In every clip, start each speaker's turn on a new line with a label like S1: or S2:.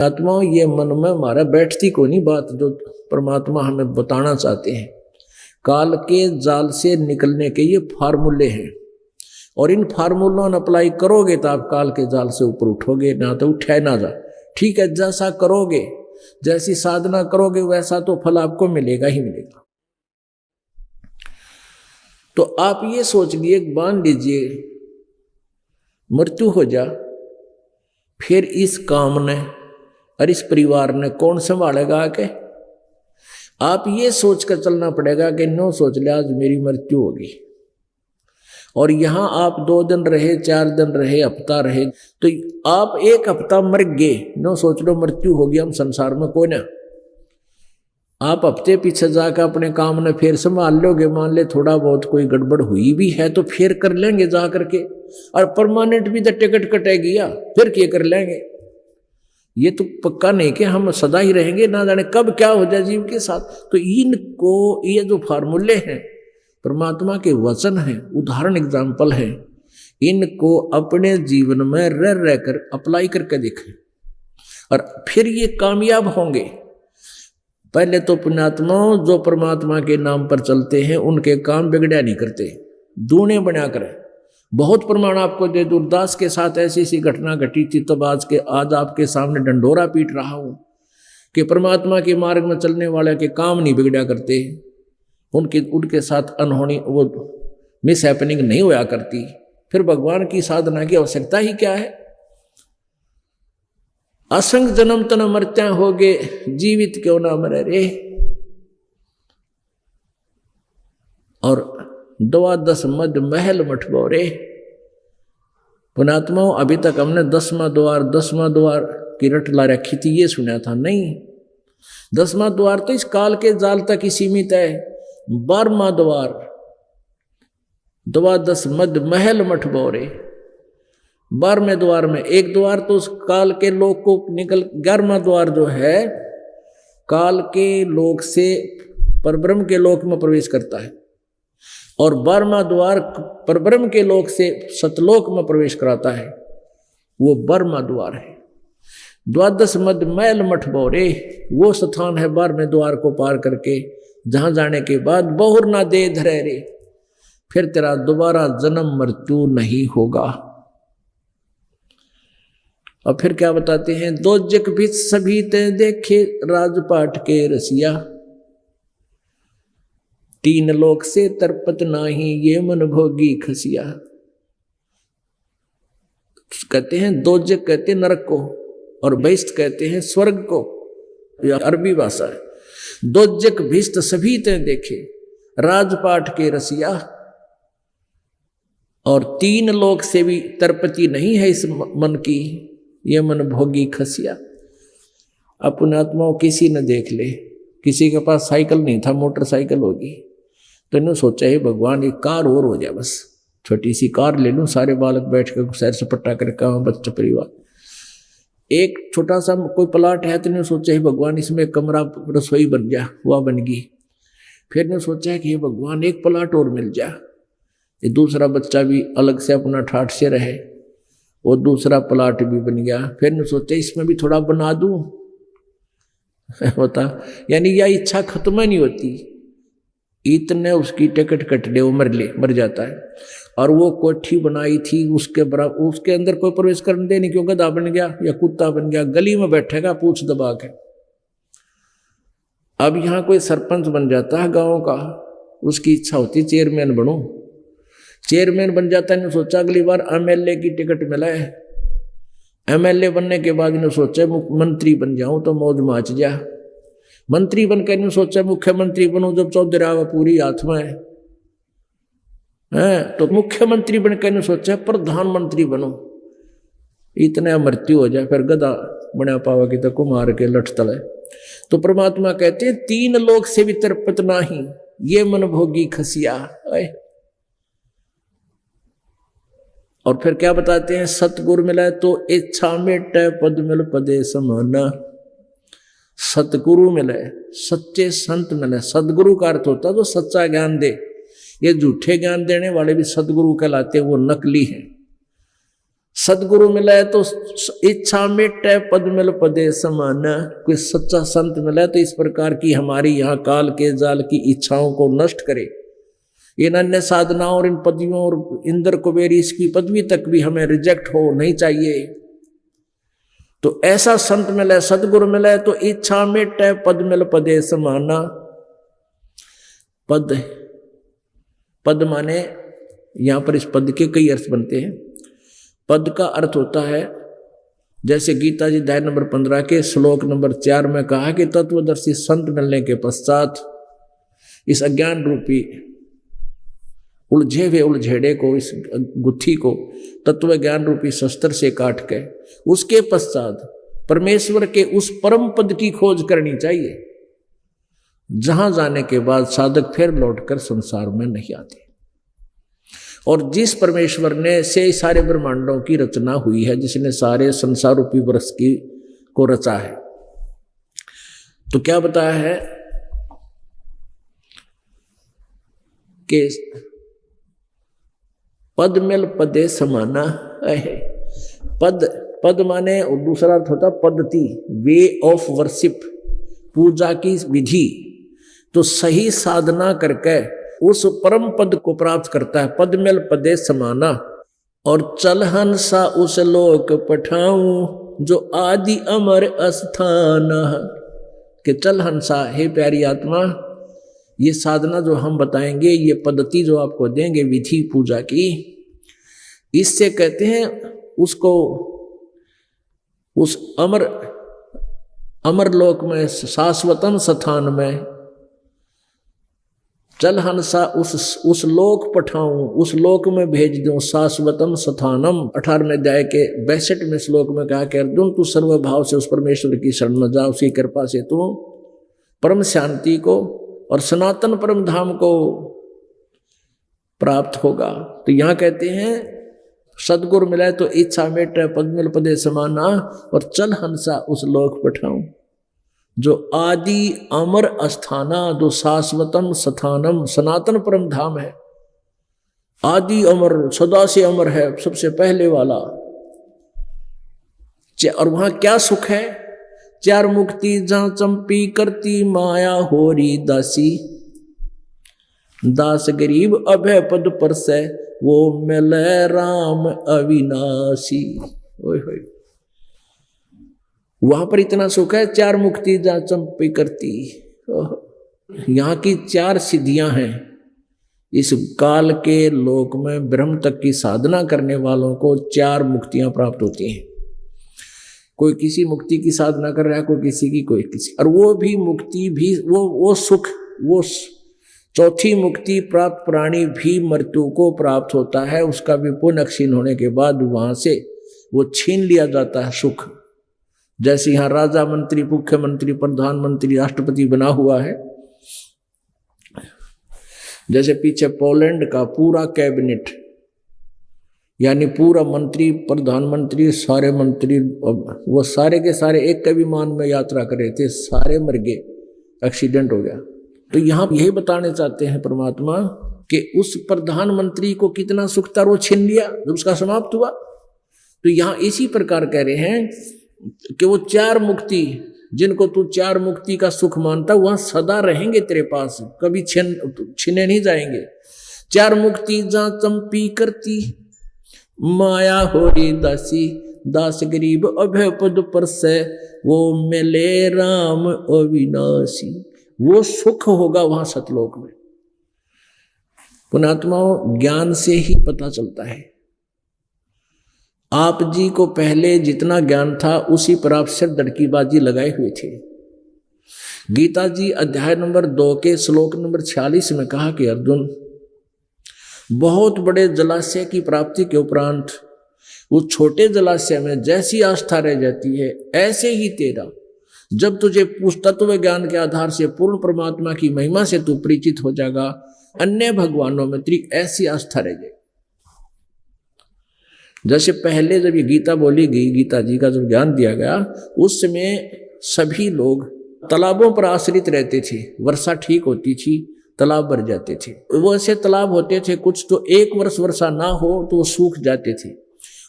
S1: आत्मा ये मन में हमारा बैठती को नहीं बात जो परमात्मा हमें बताना चाहते हैं। काल के जाल से निकलने के ये फार्मूले हैं और इन फार्मूलों ने अप्लाई करोगे तो आप काल के जाल से ऊपर उठोगे, ना तो उठे ना जा। ठीक है, जैसा करोगे, जैसी साधना करोगे वैसा तो फल आपको मिलेगा ही मिलेगा। तो आप ये सोच लिए, मान लीजिए मृत्यु हो जा, फिर इस काम ने और इस परिवार ने कौन संभालेगा आके? आप ये सोच कर चलना पड़ेगा कि नो सोच लिया आज मेरी मृत्यु होगी, और यहां आप 2 दिन रहे, 4 दिन रहे, हफ्ता रहे, तो आप 1 हफ्ता मर गए, नो सोच लो मृत्यु होगी, हम संसार में कोई ना। आप हफ्ते पीछे जाकर अपने काम ने फिर संभाल लोगे। मान ले थोड़ा बहुत कोई गड़बड़ हुई भी है तो फिर कर लेंगे जा करके, और परमानेंट भी तो टिकट कटेगी या फिर क्या कर लेंगे। ये तो पक्का नहीं कि हम सदा ही रहेंगे, ना जाने कब क्या हो जाए जीव के साथ। तो इनको ये जो फार्मूले हैं परमात्मा के वचन हैं, उदाहरण एग्जाम्पल है, इनको अपने जीवन में रह कर अप्लाई करके देखें और फिर ये कामयाब होंगे। पहले तो पुण्यात्मा जो परमात्मा के नाम पर चलते हैं उनके काम बिगड़या नहीं करते, दूने बना कर। बहुत प्रमाण आपको दे दूं, दास के साथ ऐसी सी घटना घटी थी, तब आज आपके सामने डंडोरा पीट रहा हूं कि परमात्मा के मार्ग में चलने वाले के काम नहीं बिगड़ा करते, उनके साथ अनहोनी वो मिस हैपनिंग नहीं होया करती। फिर भगवान की साधना की आवश्यकता ही क्या है? असंग जन्म तन मरत्या होगे, जीवित क्यों ना मरे रे। और 12 मद महल मठबो रे। पुणात्माओं, अभी तक हमने 10वां द्वार की रट ला रखी थी, ये सुना था नहीं। 10वां द्वार तो इस काल के जाल तक ही सीमित है। 12वां द्वार 12 मद महल मठबो रे। 12वें द्वार में एक द्वार तो उस काल के लोक को निकल, 11वां द्वार जो है काल के लोक से परब्रह्म के लोक में प्रवेश करता है, और 12वां द्वार परब्रह्म के लोक से सतलोक में प्रवेश कराता है, वो 12वां द्वार है। 12 मद मैल मठबो रे, वो स्थान है 12वें द्वार को पार करके जहां जाने के बाद बहुर ना दे धरे रे, फिर तेरा दोबारा जन्म मृत्यु नहीं होगा। और फिर क्या बताते हैं? दो जग भी सभी ते देखे राजपाट के रसिया, 3 लोक से तरपत नाही ये मन भोगी खसिया। कहते हैं दो जग कहते हैं नरक को, और बैस्त कहते हैं स्वर्ग को, यह अरबी भाषा है। दो जग भिस्त सभी ते देखे राजपाट के रसिया, और 3 लोक से भी तरपति नहीं है इस मन की, ये मन भोगी खसिया। अपने आत्माओं किसी ने देख ले, किसी के पास साइकिल नहीं था, मोटरसाइकिल होगी, तो इन्होंने सोचा है भगवान एक कार और हो जाए, बस छोटी सी कार ले लूं, सारे बालक बैठ कर सैर सपट्टा करके बच्चा परिवार। एक छोटा सा कोई प्लाट है तो इन्होंने सोचा है भगवान इसमें कमरा रसोई बन जा, वह बन गई। फिर ने सोचा है कि ये भगवान एक प्लाट और मिल जाए, ये दूसरा बच्चा भी अलग से अपना ठाठ से रहे, वो दूसरा प्लाट भी बन गया। फिर ने सोचा इसमें भी थोड़ा बना दूं होता, यानी यह इच्छा खत्म नहीं होती। इतने उसकी टिकट कट ले, वो मर जाता है। और वो कोठी बनाई थी उसके बराबर, उसके अंदर कोई प्रवेश करने दे नहीं, क्यों गधा बन गया या कुत्ता बन गया, गली में बैठेगा पूछ दबा के। अब यहाँ कोई सरपंच बन जाता है गांव का, उसकी इच्छा होती चेयरमैन बनूं, चेयरमैन बन जाता है। सोचा अगली बार एमएलए की टिकट मिला है, एमएलए बनने के बाद इन्होंने सोचा मंत्री बन जाऊं तो मौज माच जा। मंत्री बनकर इन्होंने सोचा मुख्यमंत्री बनूं, जब चौधरी पूरी हाथ में है तो मुख्यमंत्री बनकर इन्होंने सोचा प्रधानमंत्री बनूं, इतने मृत्यु हो जाए, फिर गधा बना पावा कि तक मार के लठ तले। तो परमात्मा कहते हैं 3 लोक से भी तरपत नाही ये मन भोगी खसिया। और फिर क्या बताते हैं? सतगुरु मिला तो इच्छा मेटे पद मिल पदे समाना। सतगुरु मिले, सच्चे संत मिले। सदगुरु का अर्थ होता है जो सच्चा ज्ञान दे। ये झूठे ज्ञान देने वाले भी सदगुरु कहलाते, वो नकली हैं। सदगुरु मिले तो इच्छा मिटे पद मिल पदे समान। कोई सच्चा संत मिले तो इस प्रकार की हमारी यहाँ काल के जाल की इच्छाओं को नष्ट करे। इन अन्य साधनाओं और इन पदवियों और इंद्र कुबेर इसकी पदवी तक भी हमें रिजेक्ट हो नहीं चाहिए। तो ऐसा संत मिले, सदगुरु मिले तो इच्छा मिटे पद मिल पदे समाना। पद, पद माने यहां पर इस पद के कई अर्थ बनते हैं। पद का अर्थ होता है, जैसे गीता जी अध्याय नंबर 15 के श्लोक नंबर 4 में कहा कि तत्वदर्शी संत मिलने के पश्चात इस अज्ञान रूपी उलझे हुए उलझेड़े को, इस गुत्थी को तत्व ज्ञान रूपी शस्त्र से काट के उसके पश्चात परमेश्वर के उस परम पद की खोज करनी चाहिए, जहां जाने के बाद साधक फिर लौटकर संसार में नहीं आते। और जिस परमेश्वर ने से सारे ब्रह्मांडों की रचना हुई है, जिसने सारे संसार रूपी वृक्ष की को रचा है, तो क्या बताया है कि पद मिल पदे समाना है। पद, पद माने और दूसरा अर्थ होता पद्धति, वे ऑफ वर्शिप, पूजा की विधि। तो सही साधना करके उस परम पद को प्राप्त करता है। पद मिल पदे समाना। और चल हंसा उस लोक पठाऊं जो आदि अमर अस्थान। कि चल हंसा, हे प्यारी आत्मा, ये साधना जो हम बताएंगे, ये पद्धति जो आपको देंगे विधि पूजा की, इससे कहते हैं उसको उस अमर लोक में, शाश्वतम स्थान में, चल हंसा उस लोक पठाऊं, उस लोक में भेज दूं, शाश्वतम स्थानम। 18वें अध्याय के 62वें श्लोक में कहा कि अर्जुन तू सर्वभाव से उस परमेश्वर की शरण में जा, उसकी कृपा से तू परम शांति को और सनातन परम धाम को प्राप्त होगा। तो यहां कहते हैं सदगुरु मिले तो इच्छा मिटे पद मिल पदे समाना, और चल हंसा उस लोक पठाऊं जो आदि अमर अस्थाना, जो शाश्वतम स्थानम, सनातन परम धाम है, आदि अमर, सदा से अमर है, सबसे पहले वाला। और वहां क्या सुख है? चार मुक्ति जहां चंपी करती माया होरी दासी, दास गरीब अभय पद पर से वो मिले राम अविनाशी। ओए होए, वहां पर इतना सुख है। चार मुक्ति जहां चंपी करती, यहाँ की 4 सिद्धियां हैं। इस काल के लोक में ब्रह्म तक की साधना करने वालों को 4 मुक्तियां प्राप्त होती हैं। कोई किसी मुक्ति की साधना कर रहा है, कोई किसी की, कोई किसी, और वो भी मुक्ति भी, वो सुख, वो चौथी मुक्ति प्राप्त प्राणी भी मृत्यु को प्राप्त होता है। उसका भी पुण्य क्षीण होने के बाद वहां से वो छीन लिया जाता है सुख। जैसे यहाँ राजा, मंत्री, मुख्यमंत्री, प्रधानमंत्री, राष्ट्रपति बना हुआ है, जैसे पीछे पोलैंड का पूरा कैबिनेट, यानी पूरा मंत्री, प्रधानमंत्री, सारे मंत्री, वो सारे के सारे एक के विमान में यात्रा कर रहे थे, सारे मर गए, एक्सीडेंट हो गया। तो यहाँ यही बताने चाहते हैं परमात्मा कि उस प्रधानमंत्री को कितना सुख था, वो छीन लिया जब उसका समाप्त हुआ। तो यहाँ इसी प्रकार कह रहे हैं कि वो 4 मुक्ति, जिनको तू 4 मुक्ति का सुख मानता, वहां सदा रहेंगे तेरे पास, कभी छीने नहीं जाएंगे। 4 मुक्ति जहां चंपी करती माया होरी दासी, दास गरीब अभय पद पर से वो मिले राम अविनाशी। वो सुख होगा वहां सतलोक में। पुण्यात्माओं, ज्ञान से ही पता चलता है। आप जी को पहले जितना ज्ञान था उसी पर आप सिर दड़कीबाजी लगाए हुए थे। गीता जी अध्याय नंबर 2 के श्लोक नंबर 46 में कहा कि अर्जुन, बहुत बड़े जलाशय की प्राप्ति के उपरांत उस छोटे जलाशय में जैसी आस्था रह जाती है, ऐसे ही तेरा जब तुझे उस तत्व ज्ञान के आधार से पूर्ण परमात्मा की महिमा से तू परिचित हो जाएगा, अन्य भगवानों में तेरी ऐसी आस्था रह जाएगी। जैसे पहले जब ये गीता बोली गई, गीता जी का जब ज्ञान दिया गया, उस समय सभी लोग तालाबों पर आश्रित रहते थे। वर्षा ठीक होती थी, तालाब भर जाते थे। वो ऐसे तालाब होते थे कुछ तो 1 वर्ष वर्षा ना हो तो वो सूख जाते थे,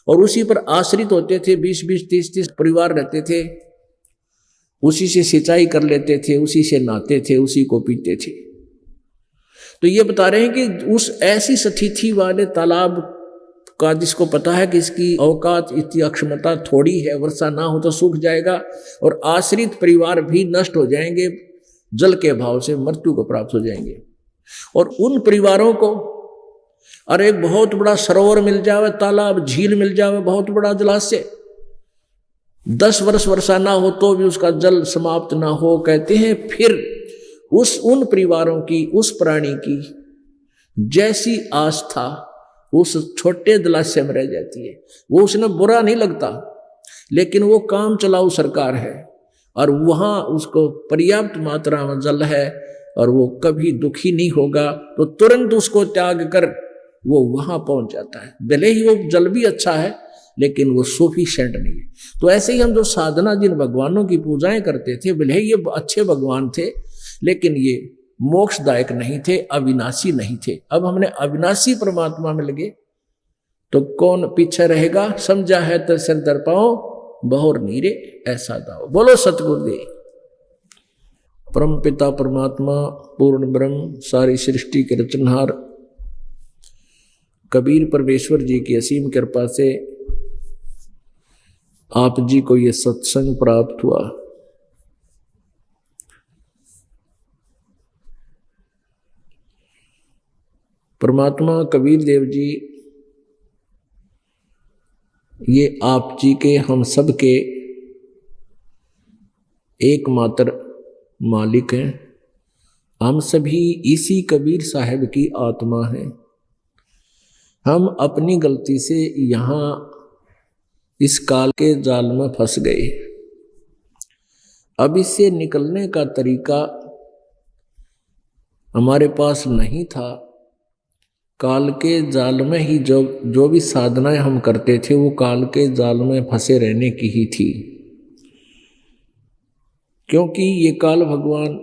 S1: और उसी पर आश्रित होते थे। 20-20, 30-30 परिवार रहते थे, उसी से सिंचाई कर लेते थे, उसी से नहाते थे, उसी को पीते थे। तो ये बता रहे हैं कि उस ऐसी स्थिति वाले तालाब का जिसको पता है कि इसकी औकात, इसकी अक्षमता थोड़ी है, वर्षा ना हो तो सूख जाएगा और आश्रित परिवार भी नष्ट हो जाएंगे, जल के अभाव से मृत्यु को प्राप्त हो जाएंगे। और उन परिवारों को अरे बहुत बड़ा सरोवर मिल जावे, तालाब, झील मिल जावे, बहुत बड़ा जलाशय, 10 वर्ष वर्षा ना हो तो भी उसका जल समाप्त ना हो, कहते हैं फिर उन परिवारों की, उस प्राणी की जैसी आस्था उस छोटे जलाशय में रह जाती है। वो उसने बुरा नहीं लगता, लेकिन वो काम चलाऊ सरकार है और वहां उसको पर्याप्त मात्रा में जल है और वो कभी दुखी नहीं होगा, तो तुरंत उसको त्याग कर वो वहां पहुंच जाता है। भले ही वो जल भी अच्छा है लेकिन वो सफिशिएंट नहीं है। तो ऐसे ही हम जो साधना जिन भगवानों की पूजाएं करते थे, भले ही ये अच्छे भगवान थे लेकिन ये मोक्षदायक नहीं थे, अविनाशी नहीं थे। अब हमने अविनाशी परमात्मा में लगे तो कौन पीछे रहेगा। समझा है तो सिर दर पाओ, बहुर नीरे ऐसा दाओ। बोलो सतगुरुदेव। परम पिता परमात्मा पूर्ण ब्रह्म सारी सृष्टि के रचनहार कबीर परमेश्वर जी की असीम कृपा से आप जी को ये सत्संग प्राप्त हुआ। परमात्मा कबीर देव जी ये आप जी के, हम सब के एकमात्र मालिक हैं। हम सभी इसी कबीर साहब की आत्मा हैं। हम अपनी गलती से यहाँ इस काल के जाल में फंस गए। अब इससे निकलने का तरीका हमारे पास नहीं था। काल के जाल में ही जो भी साधनाएं हम करते थे वो काल के जाल में फंसे रहने की ही थी, क्योंकि ये काल भगवान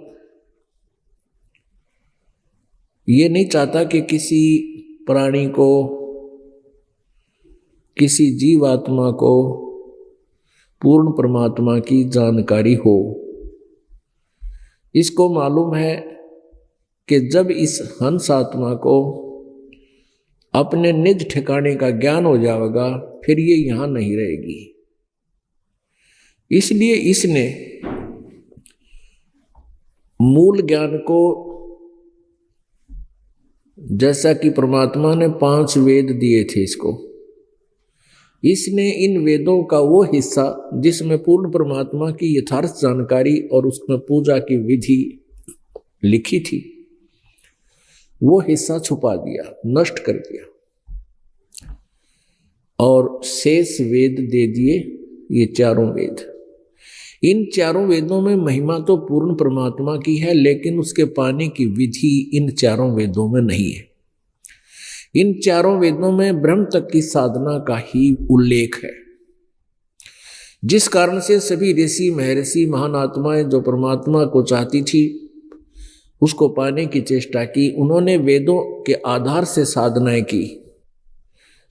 S1: ये नहीं चाहता कि किसी प्राणी को, किसी जीवात्मा को पूर्ण परमात्मा की जानकारी हो। इसको मालूम है कि जब इस हंस आत्मा को अपने निज ठिकाने का ज्ञान हो जाएगा फिर ये यहां नहीं रहेगी। इसलिए इसने मूल ज्ञान को, जैसा कि परमात्मा ने 5 वेद दिए थे इसको, इसने इन वेदों का वो हिस्सा जिसमें पूर्ण परमात्मा की यथार्थ जानकारी और उसमें पूजा की विधि लिखी थी, वो हिस्सा छुपा दिया, नष्ट कर दिया और शेष वेद दे दिए, ये 4 वेद। इन 4 वेदों में महिमा तो पूर्ण परमात्मा की है, लेकिन उसके पाने की विधि इन 4 वेदों में नहीं है। इन 4 वेदों में ब्रह्म तक की साधना का ही उल्लेख है, जिस कारण से सभी ऋषि महर्षि महान आत्माएं जो परमात्मा को चाहती थी उसको पाने की चेष्टा की, उन्होंने वेदों के आधार से साधनाएं की।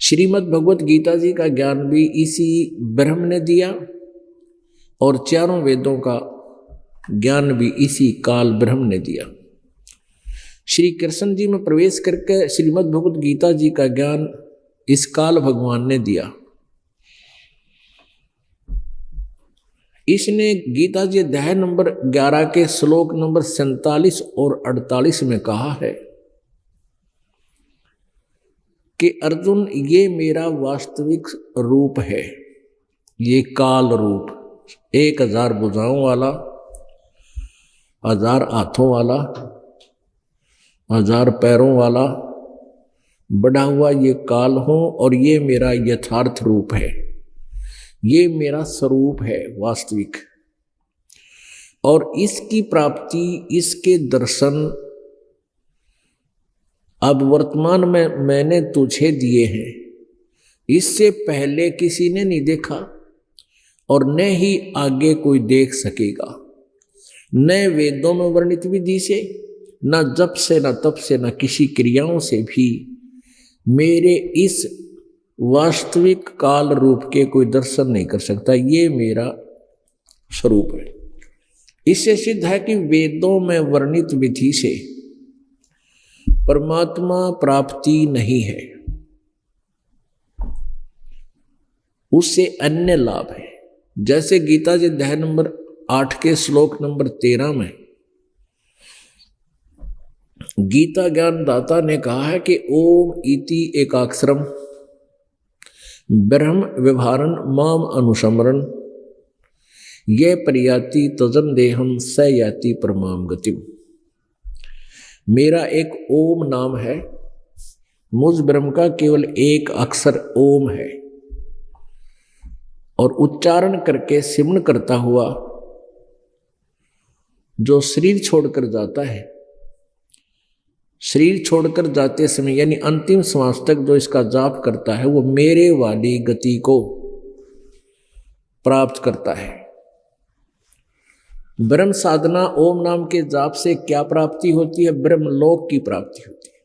S1: श्रीमद् भगवत गीता जी का ज्ञान भी इसी ब्रह्म ने दिया और 4 वेदों का ज्ञान भी इसी काल ब्रह्म ने दिया। श्री कृष्ण जी में प्रवेश करके श्रीमद् भगवत गीता जी का ज्ञान इस काल भगवान ने दिया। इसने गीता जी अध्याय नंबर 11 के श्लोक नंबर 47 और 48 में कहा है कि अर्जुन ये मेरा वास्तविक रूप है, ये काल रूप, 1000 भुजाओं वाला, 1000 हाथों वाला, 1000 पैरों वाला बढ़ा हुआ ये काल हूं और ये मेरा यथार्थ रूप है, ये मेरा स्वरूप है वास्तविक। और इसकी प्राप्ति, इसके दर्शन अब वर्तमान में मैंने तुझे दिए हैं। इससे पहले किसी ने नहीं देखा और न ही आगे कोई देख सकेगा। न वेदों में वर्णित विधि से, न जप से, न तप से, न किसी क्रियाओं से भी मेरे इस वास्तविक काल रूप के कोई दर्शन नहीं कर सकता। ये मेरा स्वरूप है। इससे सिद्ध है कि वेदों में वर्णित विधि से परमात्मा प्राप्ति नहीं है, उससे अन्य लाभ है। जैसे गीता जी अध्याय नंबर 8 के श्लोक नंबर 13 में गीता ज्ञान दाता ने कहा है कि ओम इति एकाक्षरम ब्रह्म व्यवहारन माम अनुसमरन ये प्रयाति तजन देहम स याति परमाम गतिम। मेरा एक ओम नाम है, मुझ ब्रह्म का केवल एक अक्षर ओम है, और उच्चारण करके सिमरण करता हुआ जो शरीर छोड़कर जाता है, शरीर छोड़कर जाते समय यानी अंतिम श्वास तक जो इसका जाप करता है वो मेरे वाली गति को प्राप्त करता है। ब्रह्म साधना ओम नाम के जाप से क्या प्राप्ति होती है? ब्रह्मलोक की प्राप्ति होती है।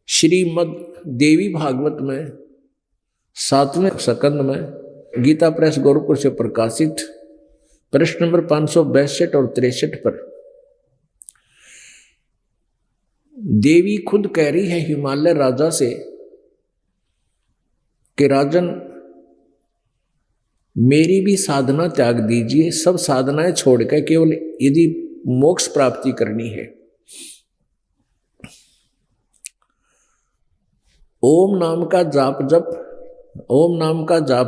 S1: श्रीमद् देवी भागवत में 7वें स्कंद में गीता प्रेस गोरखपुर से प्रकाशित प्रश्न नंबर 562 और 63 पर देवी खुद कह रही है हिमालय राजा से कि राजन मेरी भी साधना त्याग दीजिए, सब साधनाएं छोड़कर केवल यदि मोक्ष प्राप्ति करनी है ओम नाम का जाप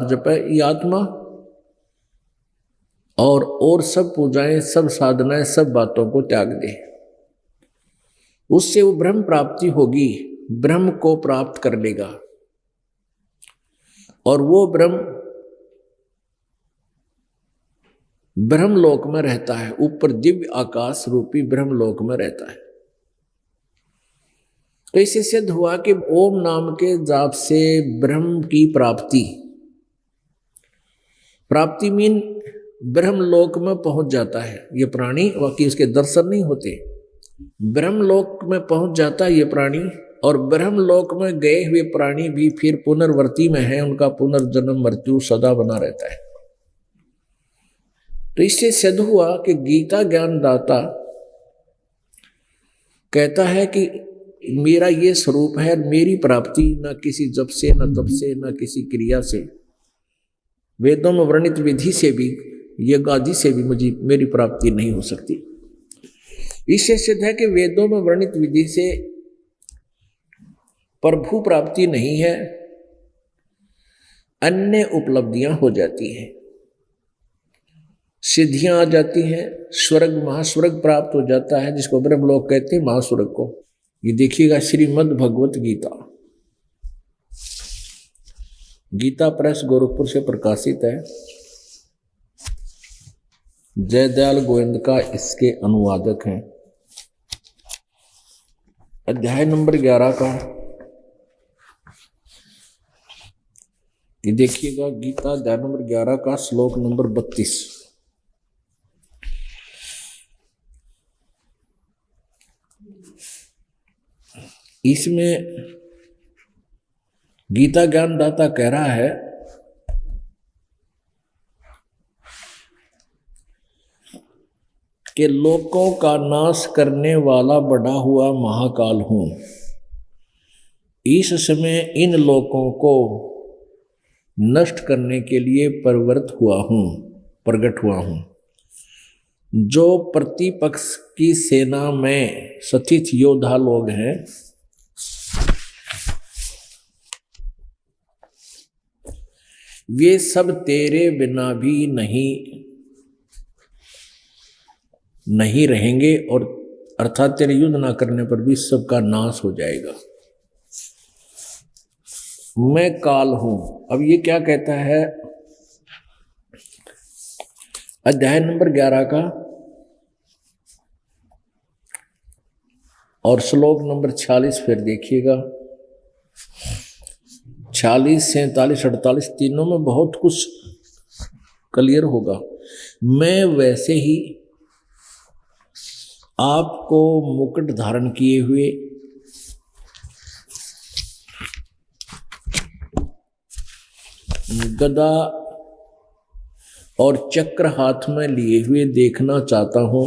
S1: जप है, ये आत्मा और सब पूजाएं, सब साधनाएं, सब बातों को त्याग दे, उससे वो ब्रह्म प्राप्ति होगी, ब्रह्म को प्राप्त कर लेगा। और वो ब्रह्मलोक में रहता है, ऊपर दिव्य आकाश रूपी ब्रह्मलोक में रहता है। तो इससे सिद्ध हुआ कि ओम नाम के जाप से ब्रह्म की प्राप्ति मीन ब्रह्मलोक में पहुंच जाता है ये प्राणी, बाकी उसके दर्शन नहीं होते। ब्रह्मलोक में पहुंच जाता है ये प्राणी, और ब्रह्मलोक में गए हुए प्राणी भी फिर पुनर्वर्ती में है, उनका पुनर्जन्म मृत्यु सदा बना रहता है। तो इससे सिद्ध हुआ कि गीता ज्ञान दाता कहता है कि मेरा ये स्वरूप है, मेरी प्राप्ति न किसी जप से, न तप से, न किसी क्रिया से, वेदों में वर्णित विधि से भी, यज्ञ आदि से भी मेरी प्राप्ति नहीं हो सकती। इससे सिद्ध है कि वेदों में वर्णित विधि से प्रभु प्राप्ति नहीं है, अन्य उपलब्धियां हो जाती हैं, सिद्धियां आ जाती हैं, स्वर्ग महास्वर्ग प्राप्त हो जाता है, जिसको ब्रह्मलोक कहते हैं, महास्वर्ग को। ये देखिएगा श्रीमद् भगवत गीता, गीता प्रेस गोरखपुर से प्रकाशित है। जयदयाल गोविंद का इसके अनुवादक हैं। अध्याय नंबर 11 का ये देखिएगा, गीता अध्याय नंबर 11 का श्लोक नंबर 32। इसमें गीता ज्ञान दाता कह रहा है कि लोकों का नाश करने वाला बड़ा हुआ महाकाल हूं, इस समय इन लोकों को नष्ट करने के लिए प्रकट हुआ हूं। जो प्रतिपक्ष की सेना में स्थित योद्धा लोग हैं, वे सब तेरे बिना भी नहीं रहेंगे, और अर्थात तेरे युद्ध ना करने पर भी सबका नाश हो जाएगा। मैं काल हूं। अब ये क्या कहता है? अध्याय नंबर 11 का और श्लोक नंबर 46 फिर देखिएगा। 46, 47, 48 तीनों में बहुत कुछ क्लियर होगा। मैं वैसे ही आपको मुकुट धारण किए हुए गदा और चक्र हाथ में लिए हुए देखना चाहता हूं।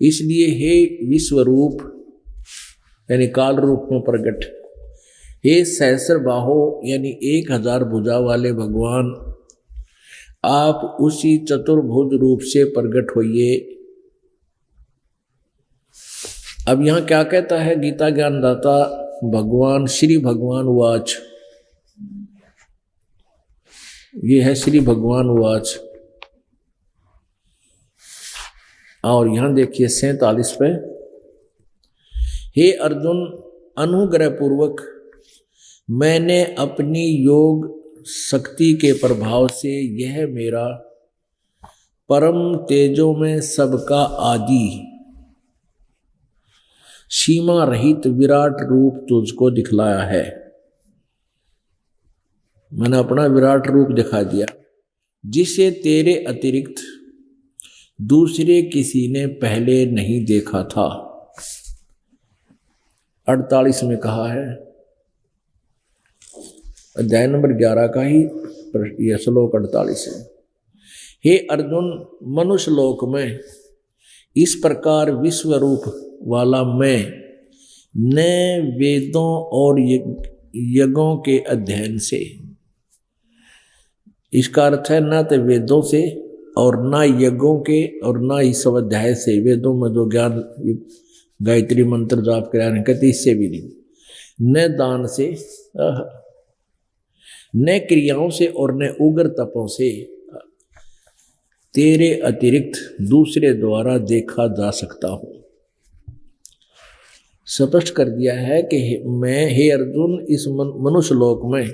S1: इसलिए हे विश्वरूप यानी काल रूप में प्रकट, हे सहस्र बाहो यानी 1000 भुजा वाले भगवान, आप उसी चतुर्भुज रूप से प्रकट होइए। अब यहां क्या कहता है गीता ज्ञानदाता भगवान श्री भगवान वाच, ये है श्री भगवान वाच। और यहां देखिए 47 पे, हे अर्जुन अनुग्रह पूर्वक मैंने अपनी योग शक्ति के प्रभाव से यह मेरा परम तेजों में सबका आदि सीमा रहित विराट रूप तुझको दिखलाया है। मैंने अपना विराट रूप दिखा दिया जिसे तेरे अतिरिक्त दूसरे किसी ने पहले नहीं देखा था। 48 में कहा है, अध्याय नंबर 11 का ही यह श्लोक 48 है। हे अर्जुन मनुष्य लोक में इस प्रकार विश्व रूप वाला मैं न वेदों और यज्ञों के अध्ययन से, इसका अर्थ है ना तो वेदों से और ना यज्ञों के और ना ही स्वाध्याय से, वेदों में जो ज्ञान गायत्री मंत्र जाप कराने कहते इससे भी नहीं, न दान से न क्रियाओं से और न उग्र तपों से तेरे अतिरिक्त दूसरे द्वारा देखा जा सकता हूं। स्पष्ट कर दिया है कि मैं हे अर्जुन इस मनुष्य लोक में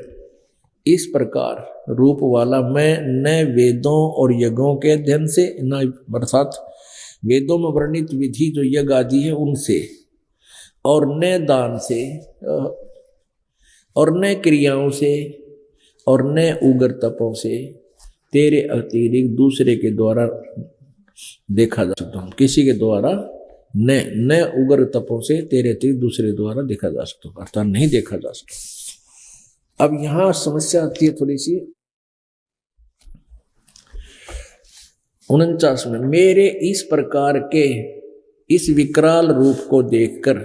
S1: इस प्रकार रूप वाला मैं न वेदों और यज्ञों के अध्ययन से, न अर्थात वेदों में वर्णित विधि जो यज्ञ आदि है उनसे, और न दान से और न क्रियाओं से और न उग्र तपों से तेरे अतिरिक्त दूसरे के द्वारा देखा जा सकता हूँ। किसी के द्वारा न उग्र तपों से तेरे अतिरिक्त दूसरे द्वारा देखा जा सकता हूँ, अर्थात नहीं देखा जा सकता। अब यहां समस्या आती है थोड़ी सी 49 में, मेरे इस प्रकार के इस विकराल रूप को देखकर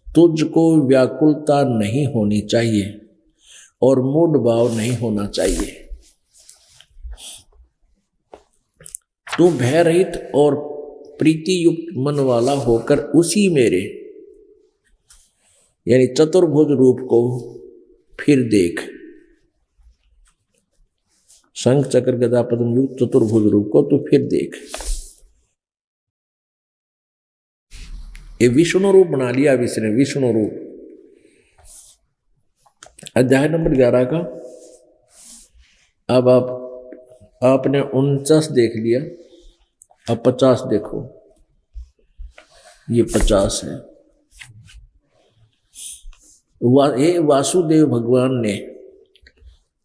S1: तुझको व्याकुलता नहीं होनी चाहिए और मूढ़ भाव नहीं होना चाहिए। तू भय रहित और प्रीति युक्त मन वाला होकर उसी मेरे यानी चतुर्भुज रूप को फिर देख। शंख चक्र गदा पद्म युक्त चतुर्भुज रूप को तू फिर देख। ये विष्णु रूप बना लिया इसने, विष्णु रूप। अध्याय नंबर 11 का अब आपने 49 देख लिया, अब 50 देखो। ये 50 है। ये वासुदेव भगवान ने,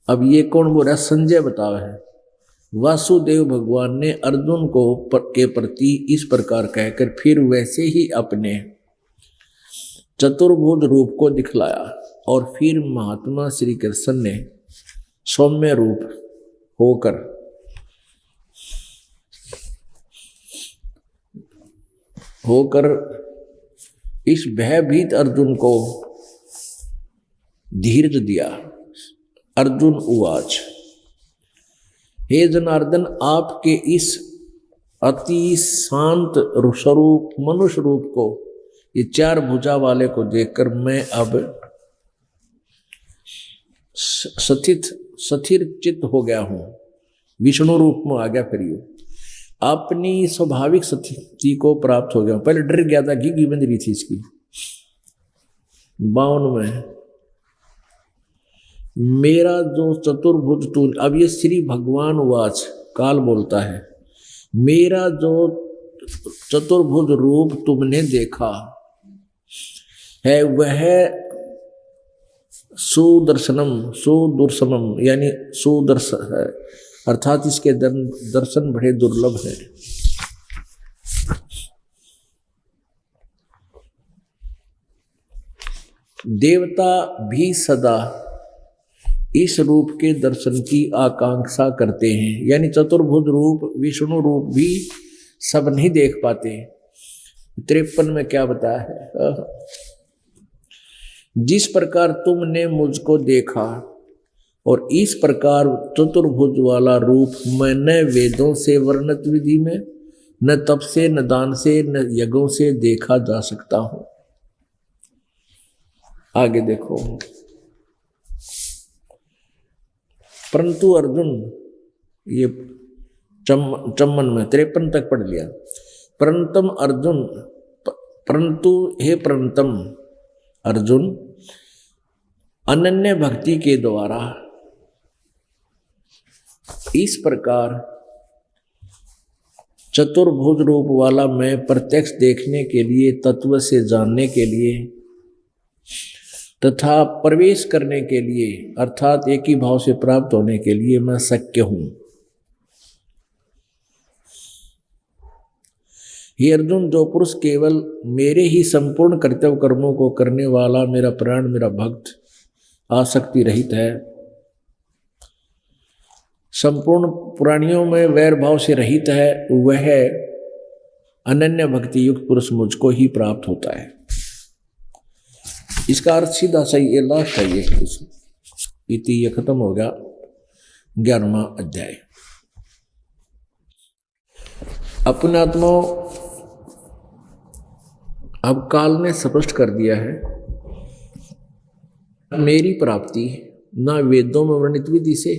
S1: अब ये कौन बोल रहा है? संजय बतावा है। वासुदेव भगवान ने अर्जुन को के प्रति इस प्रकार कहकर फिर वैसे ही अपने चतुर्भुज रूप को दिखलाया और फिर महात्मा श्री कृष्ण ने सौम्य रूप होकर इस भयभीत अर्जुन को धीरज दिया। अर्जुन उवाच, हे जनार्दन, आपके इस अति शांत स्वरूप मनुष्य रूप को, ये 4 भुजा वाले को देखकर मैं अब स्थिर चित्त हो गया हूं, विष्णु रूप में आ गया। फिर यू अपनी स्वाभाविक स्थिति को प्राप्त हो गया। पहले डर गया था, घी बंद रही थी इसकी 52 में। मेरा जो चतुर्भुज तू, अब ये श्री भगवान वाच काल बोलता है, मेरा जो चतुर्भुज रूप तुमने देखा है वह सुदर्शनम यानी सुदर्शन है, अर्थात इसके दर्शन बड़े दुर्लभ है। देवता भी सदा इस रूप के दर्शन की आकांक्षा करते हैं। यानी चतुर्भुज रूप, विष्णु रूप भी सब नहीं देख पाते। 53 में क्या बताया है, जिस प्रकार तुमने मुझको देखा और इस प्रकार चतुर्भुज वाला रूप मैं न वेदों से वर्णित विधि में, न तप से, न दान से, न यज्ञों से देखा जा सकता हूं। आगे देखो, परंतु अर्जुन, ये चम्मन में 53 तक पढ़ लिया। परंतम अर्जुन, परंतु हे परंतम अर्जुन, अनन्य भक्ति के द्वारा इस प्रकार चतुर्भुज रूप वाला मैं प्रत्यक्ष देखने के लिए, तत्व से जानने के लिए तथा प्रवेश करने के लिए, अर्थात एक ही भाव से प्राप्त होने के लिए मैं शक्य हूं। हे अर्जुन, जो पुरुष केवल मेरे ही संपूर्ण कर्तव्य कर्मों को करने वाला, मेरा प्राण, मेरा भक्त, आसक्ति रहित है, संपूर्ण प्राणियों में वैर भाव से रहित है, वह अनन्य भक्ति युक्त पुरुष मुझको ही प्राप्त होता है। इसका अर्थ सीधा सही, ये लास्ट है, ये इति, ये खत्म हो गया 11वां अध्याय। अपने आत्माओं, अब काल ने स्पष्ट कर दिया है, मेरी प्राप्ति ना वेदों में वर्णित विधि से,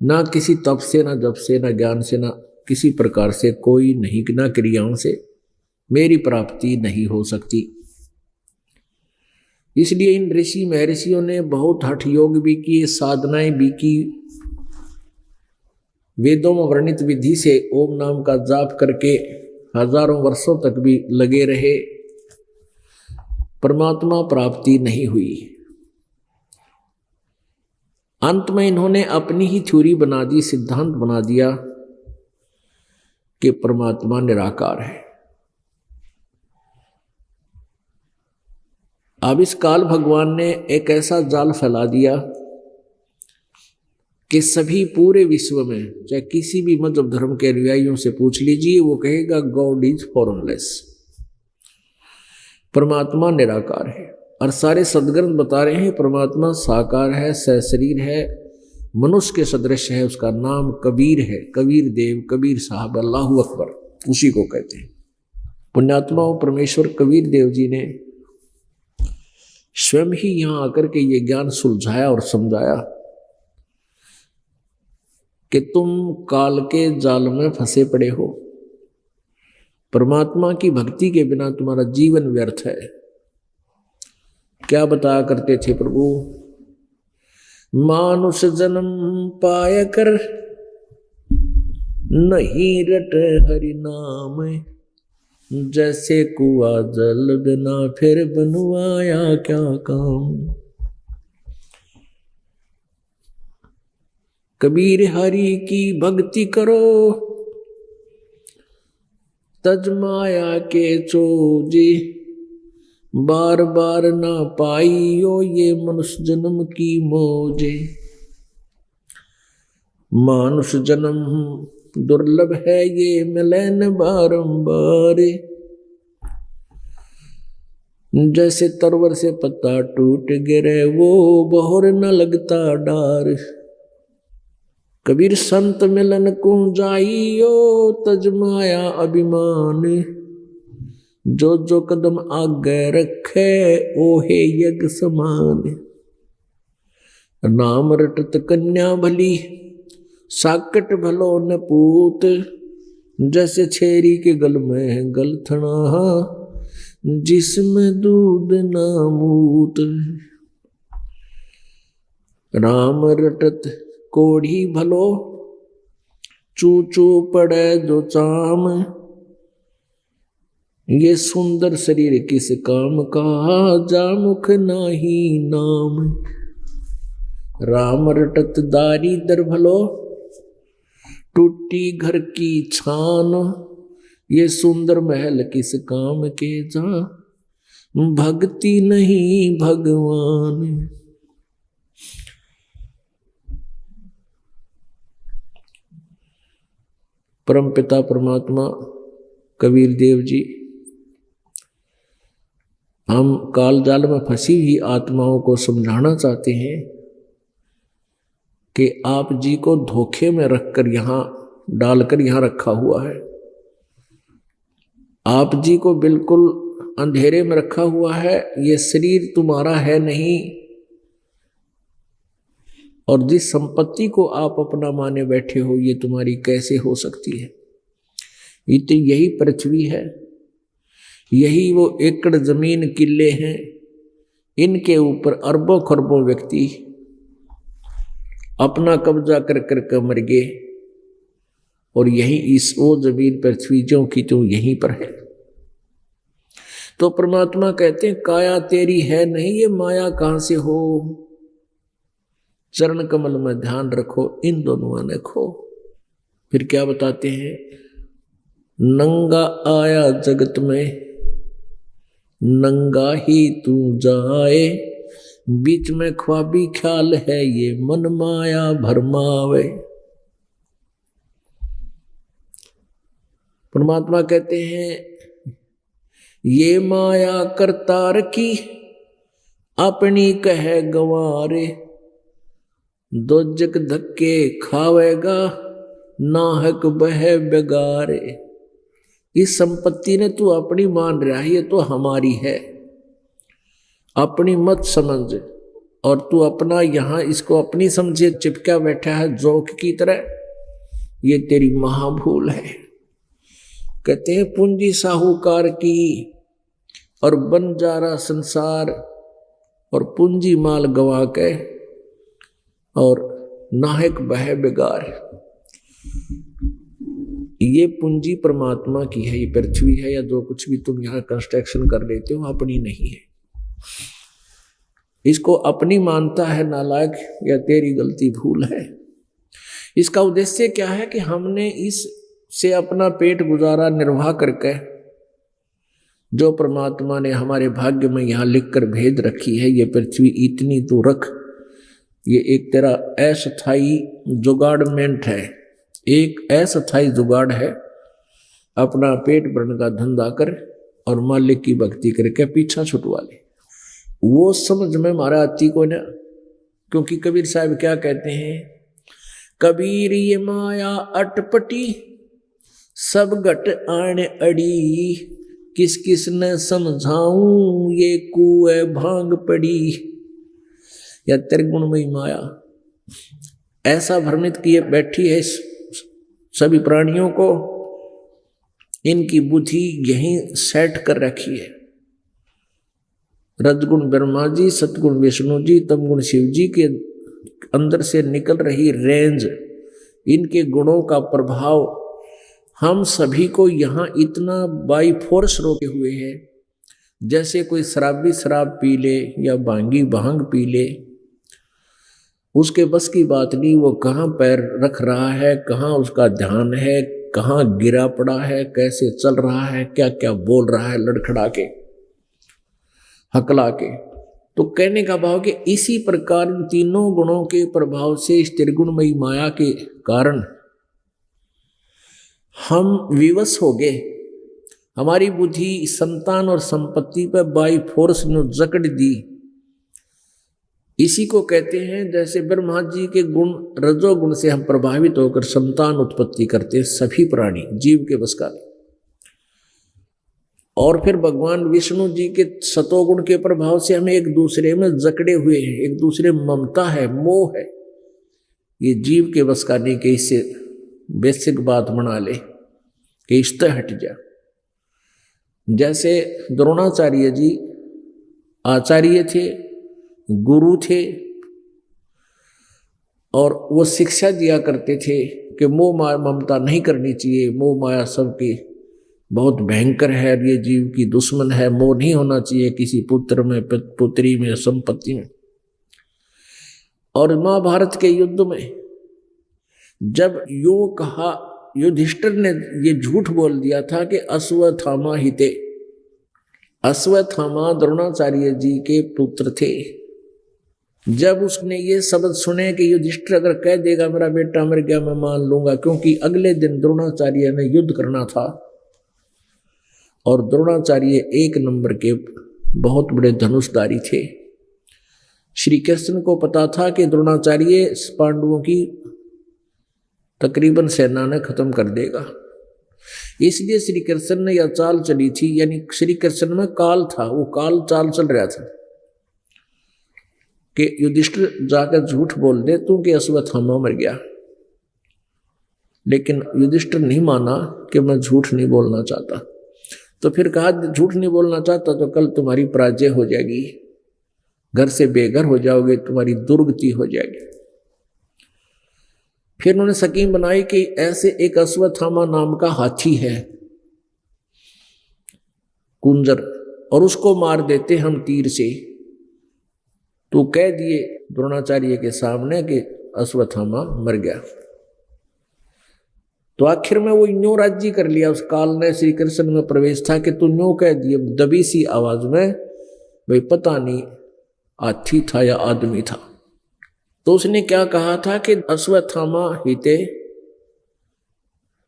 S1: ना किसी तप से, ना जप से, ना ज्ञान से, ना किसी प्रकार से, कोई नहीं, ना क्रियाओं से मेरी प्राप्ति नहीं हो सकती। इसलिए इन ऋषि महर्षियों ने बहुत हठ योग भी किए, साधनाएं भी की, वेदों में वर्णित विधि से ओम नाम का जाप करके हजारों वर्षों तक भी लगे रहे, परमात्मा प्राप्ति नहीं हुई। अंत में इन्होंने अपनी ही थ्योरी बना दी, सिद्धांत बना दिया कि परमात्मा निराकार है। अब इस काल भगवान ने एक ऐसा जाल फैला दिया कि सभी पूरे विश्व में, चाहे किसी भी मजहब धर्म के अनुयायियों से पूछ लीजिए, वो कहेगा गॉड इज फॉर्मलेस, परमात्मा निराकार है। और सारे सदग्रंथ बता रहे हैं परमात्मा साकार है, सशरीर है, मनुष्य के सदृश है, उसका नाम कबीर है, कबीर देव, कबीर साहब, अल्लाहू अकबर, उसी को कहते हैं। पुण्यात्माओं, परमेश्वर कबीर देव जी ने स्वयं ही यहां आकर के ये ज्ञान सुलझाया और समझाया कि तुम काल के जाल में फंसे पड़े हो, परमात्मा की भक्ति के बिना तुम्हारा जीवन व्यर्थ है। क्या बताया करते थे प्रभु, मानुष जन्म पाय कर नहीं रट हरि नाम, जैसे कुआ जल बिना फिर बनवाया क्या काम। कबीर हरि की भक्ति करो, तज माया के चोजे, बार बार ना पाइयो ये मनुष्य जन्म की मौजे। मानुष जन्म दुर्लभ है ये मिले न बारंबार, जैसे तरवर से पत्ता टूट गिरे वो बहुर न लगता डार। कबीर संत मिलन को जाइयो, तज माया अभिमान, जो जो कदम आगे रखे ओहे यज्ञ समान। नाम रटत कन्या भली, साकट भलो न पूत, जैसे छेरी के गल में गलथना, जिसमें दूध ना मूत। राम रटत कोढ़ी भलो, चू चू पड़े जो चाम, ये सुंदर शरीर किस काम का, जा मुख नाही नाम। राम रटत दारी दर भलो, टूटी घर की छान, ये सुंदर महल किस काम के, जा भक्ति नहीं भगवान। परम पिता परमात्मा कबीर देव जी हम काल जाल में फंसी हुई आत्माओं को समझाना चाहते हैं कि आप जी को धोखे में रखकर यहाँ डालकर यहाँ रखा हुआ है। आप जी को बिल्कुल अंधेरे में रखा हुआ है। ये शरीर तुम्हारा है नहीं, और जिस संपत्ति को आप अपना माने बैठे हो ये तुम्हारी कैसे हो सकती है। ये तो यही पृथ्वी है, यही वो एकड़ जमीन किले हैं, इनके ऊपर अरबों खरबों व्यक्ति अपना कब्जा कर कर मर गए, और यही इस वो जमीन पृथ्वी जो की तो यहीं पर है। तो परमात्मा कहते हैं काया तेरी है नहीं, ये माया कहां से हो। चरण कमल में ध्यान रखो, इन दोनों ने खो। फिर क्या बताते हैं, नंगा आया जगत में नंगा ही तू जाए, बीच में ख्वाबी ख्याल है ये मन माया भरमावे। परमात्मा कहते हैं ये माया करतार की अपनी कह गंवारे, दो जग धक्के खावेगा नाहक बह बेगारे। इस संपत्ति ने तू अपनी मान रहा है, ये तो हमारी है, अपनी मत समझ। और तू अपना यहाँ इसको अपनी समझे चिपका बैठा है जोक की तरह, ये तेरी महाभूल है। कहते हैं पूंजी साहूकार की और बंजारा संसार, और पूंजी माल गवा के और नाहक बह बेगार। ये पूंजी परमात्मा की है, ये पृथ्वी है या जो कुछ भी तुम यहाँ कंस्ट्रक्शन कर लेते हो अपनी नहीं है। इसको अपनी मानता है नालायक, या तेरी गलती भूल है। इसका उद्देश्य क्या है कि हमने इससे अपना पेट गुजारा निर्वाह करके जो परमात्मा ने हमारे भाग्य में यहाँ लिखकर भेज रखी है, ये पृथ्वी इतनी तू रख, ये एक तेरा अस्थाई जुगाड़मेंट है, एक अस्थाई जुगाड़ है। अपना पेट भरने का धंधा कर और मालिक की भक्ति करके पीछा छुटवा ले। वो समझ में मारा आती को ना, क्योंकि कबीर साहब क्या कहते हैं, कबीर ये माया अटपटी सब घट आने अड़ी, किस किस ने समझाऊं ये कुए भांग पड़ी। या त्रिगुणमयी माया ऐसा भ्रमित किए बैठी है सभी प्राणियों को, इनकी बुद्धि यहीं सेट कर रखी है। रजगुण ब्रह्मा जी, सतगुण विष्णु जी, तमगुण शिव जी के अंदर से निकल रही रेंज, इनके गुणों का प्रभाव हम सभी को यहाँ इतना बाई फोर्स रोके हुए है। जैसे कोई शराबी शराब पी ले या भांगी भांग पी ले, उसके बस की बात नहीं, वो कहाँ पैर रख रहा है, कहाँ उसका ध्यान है, कहाँ गिरा पड़ा है, कैसे चल रहा है, क्या क्या बोल रहा है लड़खड़ा के हकला के। तो कहने का भाव कि इसी प्रकार इन तीनों गुणों के प्रभाव से इस त्रिगुणमयी माया के कारण हम विवश हो गए। हमारी बुद्धि संतान और संपत्ति पर बाई फोर्स ने जकड़ दी। इसी को कहते हैं जैसे ब्रह्मा जी के गुण रजोगुण से हम प्रभावित होकर संतान उत्पत्ति करते हैं, सभी प्राणी जीव के बस का। और फिर भगवान विष्णु जी के सतोगुण के प्रभाव से हमें एक दूसरे में जकड़े हुए हैं, एक दूसरे में ममता है, मोह है। ये जीव के बस का नहीं कि इससे बेसिक बात बना ले कि इश्ते हट जा। जैसे द्रोणाचार्य जी आचार्य थे, गुरु थे, और वो शिक्षा दिया करते थे कि मोह माया ममता नहीं करनी चाहिए, मोह माया सबकी बहुत भयंकर है, ये जीव की दुश्मन है, मोह नहीं होना चाहिए किसी पुत्र में, पुत्री में, संपत्ति में। और महाभारत के युद्ध में जब यूं कहा, युधिष्ठिर ने ये झूठ बोल दिया था कि अश्वत्थामा हिते, अश्वत्थामा द्रोणाचार्य जी के पुत्र थे, जब उसने ये शब्द सुने कि युधिष्ठिर अगर कह देगा मेरा बेटा मर गया मैं मान लूंगा, क्योंकि अगले दिन द्रोणाचार्य ने युद्ध करना था और द्रोणाचार्य एक नंबर के बहुत बड़े धनुषधारी थे। श्री कृष्ण को पता था कि द्रोणाचार्य पांडवों की तकरीबन सेना ने खत्म कर देगा, इसलिए श्री कृष्ण ने यह चाल चली थी। यानी श्री कृष्ण में काल था, वो काल चाल चल रहा था कि युधिष्ठिर जाकर झूठ बोल दे तू कि अश्वत्थामा मर गया। लेकिन युधिष्ठिर नहीं माना कि मैं झूठ नहीं बोलना चाहता। तो फिर कहा झूठ नहीं बोलना चाहता तो कल तुम्हारी पराजय हो जाएगी, घर से बेघर हो जाओगे, तुम्हारी दुर्गति हो जाएगी। फिर उन्होंने स्कीम बनाई कि ऐसे एक अश्वत्थामा नाम का हाथी है कुंजर, और उसको मार देते हम तीर से। तो कह दिए द्रोणाचार्य के सामने कि अश्वत्थामा मर गया। तो आखिर में वो न्यों राज्य कर लिया उस काल ने, श्री कृष्ण में प्रवेश था कि तू न्यों कह दिए दबी सी आवाज में, भाई पता नहीं हाथी था या आदमी था। तो उसने क्या कहा था कि अश्वत्थामा हिते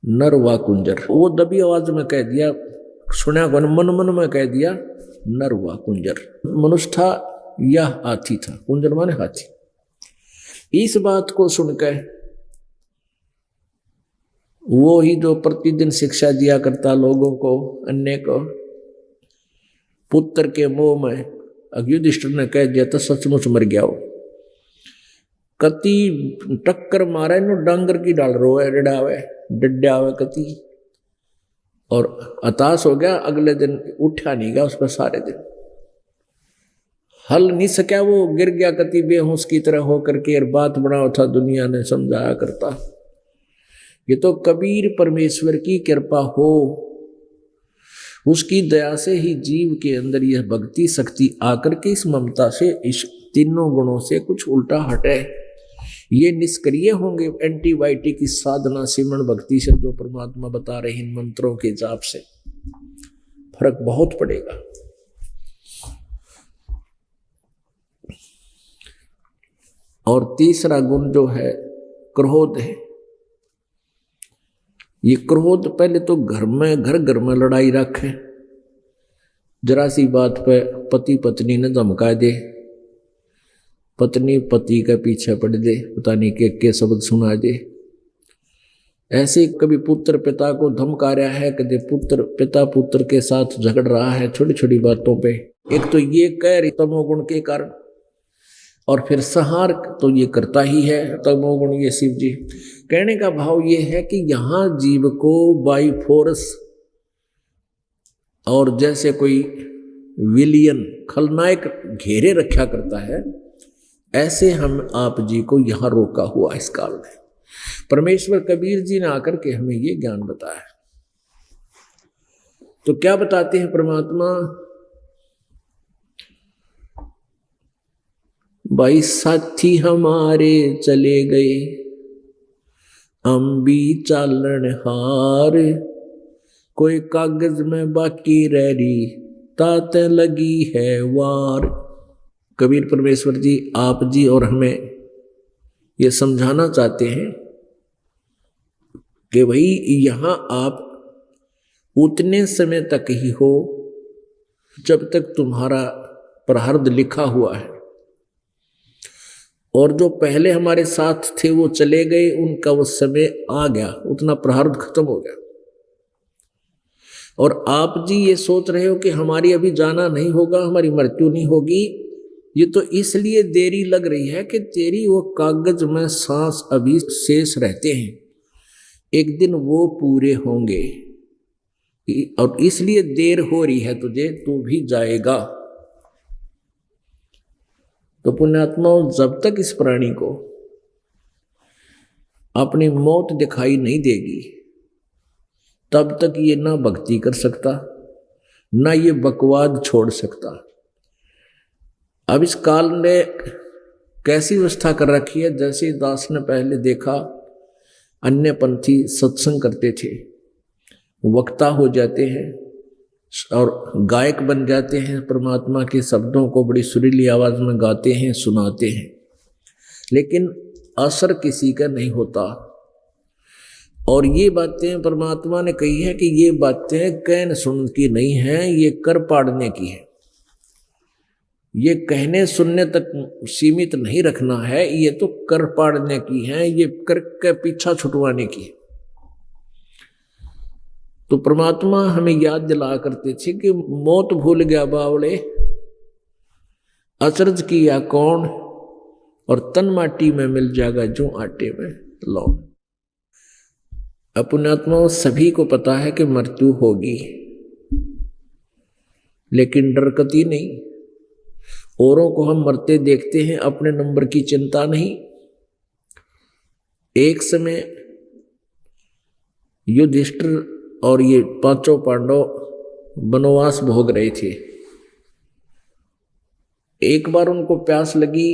S1: नर वा कुंजर, वो दबी आवाज में कह दिया, सुना को मन मन में कह दिया नर वा कुंजर। मनुष्य था यह हाथी था, कुंजर माने हाथी। इस बात को सुनकर वो ही जो प्रतिदिन शिक्षा दिया करता लोगों को, अन्य को, पुत्र के मोह में युधिष्ठिर ने कह दिया तो सचमुच मर गया हो। कति टक्कर मारे नो डांगर की डाल रोए डडावे डड्डावे कति, और हताश हो गया। अगले दिन उठा नहीं गया उस पर सारे दिन, हल नहीं सका, वो गिर गया कति बेहोश की तरह होकर के। और बात बनाओ था दुनिया ने समझाया करता। ये तो कबीर परमेश्वर की कृपा हो, उसकी दया से ही जीव के अंदर यह भक्ति शक्ति आकर के इस ममता से, इस तीनों गुणों से कुछ उल्टा हटे। ये निष्क्रिय होंगे एंटीबायोटिक की साधना सिमरण भक्ति से, जो परमात्मा बता रहे इन मंत्रों के जाप से फर्क बहुत पड़ेगा। और तीसरा गुण जो है क्रोध है। ये क्रोध पहले तो घर में लड़ाई रखे, जरा सी बात पे पति पत्नी ने धमका दे, पत्नी पति के पीछे पड़ दे, पता नहीं के शब्द सुना दे। ऐसे कभी पुत्र पिता को धमका रहा है, कभी पिता पुत्र के साथ झगड़ रहा है छोटी छोटी बातों पे। एक तो ये कह रही तमोगुण के कारण, और फिर संहार तो ये करता ही है तमोगुण। ये शिव जी कहने का भाव ये है कि यहां जीव को बाई फोर्स, और जैसे कोई विलियन खलनायक घेरे रखा करता है, ऐसे हम आप जी को यहां रोका हुआ इस काल में। परमेश्वर कबीर जी ने आकर के हमें ये ज्ञान बताया। तो क्या बताते हैं परमात्मा, भाई साथी हमारे चले गए, हम भी चालन हार, कोई कागज में बाकी रह रही, ताते लगी है वार। कबीर परमेश्वर जी आप जी और हमें ये समझाना चाहते हैं कि भाई यहां आप उतने समय तक ही हो जब तक तुम्हारा प्रारब्ध लिखा हुआ है, और जो पहले हमारे साथ थे वो चले गए, उनका वो समय आ गया, उतना प्रारब्ध खत्म हो गया। और आप जी ये सोच रहे हो कि हमारी अभी जाना नहीं होगा, हमारी मृत्यु नहीं होगी, ये तो इसलिए देरी लग रही है कि तेरी वो कागज में सांस अभी शेष रहते हैं, एक दिन वो पूरे होंगे, और इसलिए देर हो रही है तुझे, तू भी जाएगा। तो पुण्यात्माओं, जब तक इस प्राणी को अपनी मौत दिखाई नहीं देगी, तब तक ये ना भक्ति कर सकता, ना ये बकवाद छोड़ सकता। अब इस काल ने कैसी व्यवस्था कर रखी है, जैसे दास ने पहले देखा अन्य पंथी सत्संग करते थे, वक्ता हो जाते हैं, और गायक बन जाते हैं, परमात्मा के शब्दों को बड़ी सुरीली आवाज में गाते हैं, सुनाते हैं, लेकिन असर किसी का नहीं होता। और ये बातें परमात्मा ने कही है कि ये बातें कहने सुन की नहीं है, ये कर पाड़ने की है। ये कहने सुनने तक सीमित नहीं रखना है, ये तो कर पाड़ने की है, ये कर के पीछा छुटवाने की है। तो परमात्मा हमें याद दिला करते थे कि मौत भूल गया बावड़े, अचरज किया कौन, और तन माटी में मिल जाएगा जो आटे में लौट। पुण्यात्माओं, सभी को पता है कि मृत्यु होगी, लेकिन डरकती नहीं। औरों को हम मरते देखते हैं, अपने नंबर की चिंता नहीं। एक समय युधिष्ठिर और ये पांचों पांडव वनवास भोग रहे थे। एक बार उनको प्यास लगी,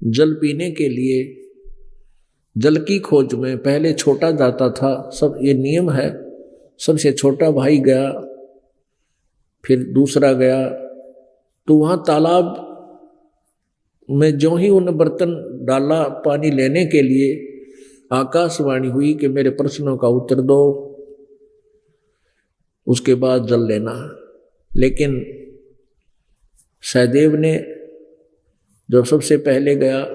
S1: जल पीने के लिए जल की खोज में पहले छोटा जाता था, सब ये नियम है, सबसे छोटा भाई गया, फिर दूसरा गया। तो वहां तालाब में जो ही उन्हें बर्तन डाला पानी लेने के लिए, आकाशवाणी हुई कि मेरे प्रश्नों का उत्तर दो, उसके बाद जल लेना। लेकिन सहदेव ने जो सबसे पहले गया,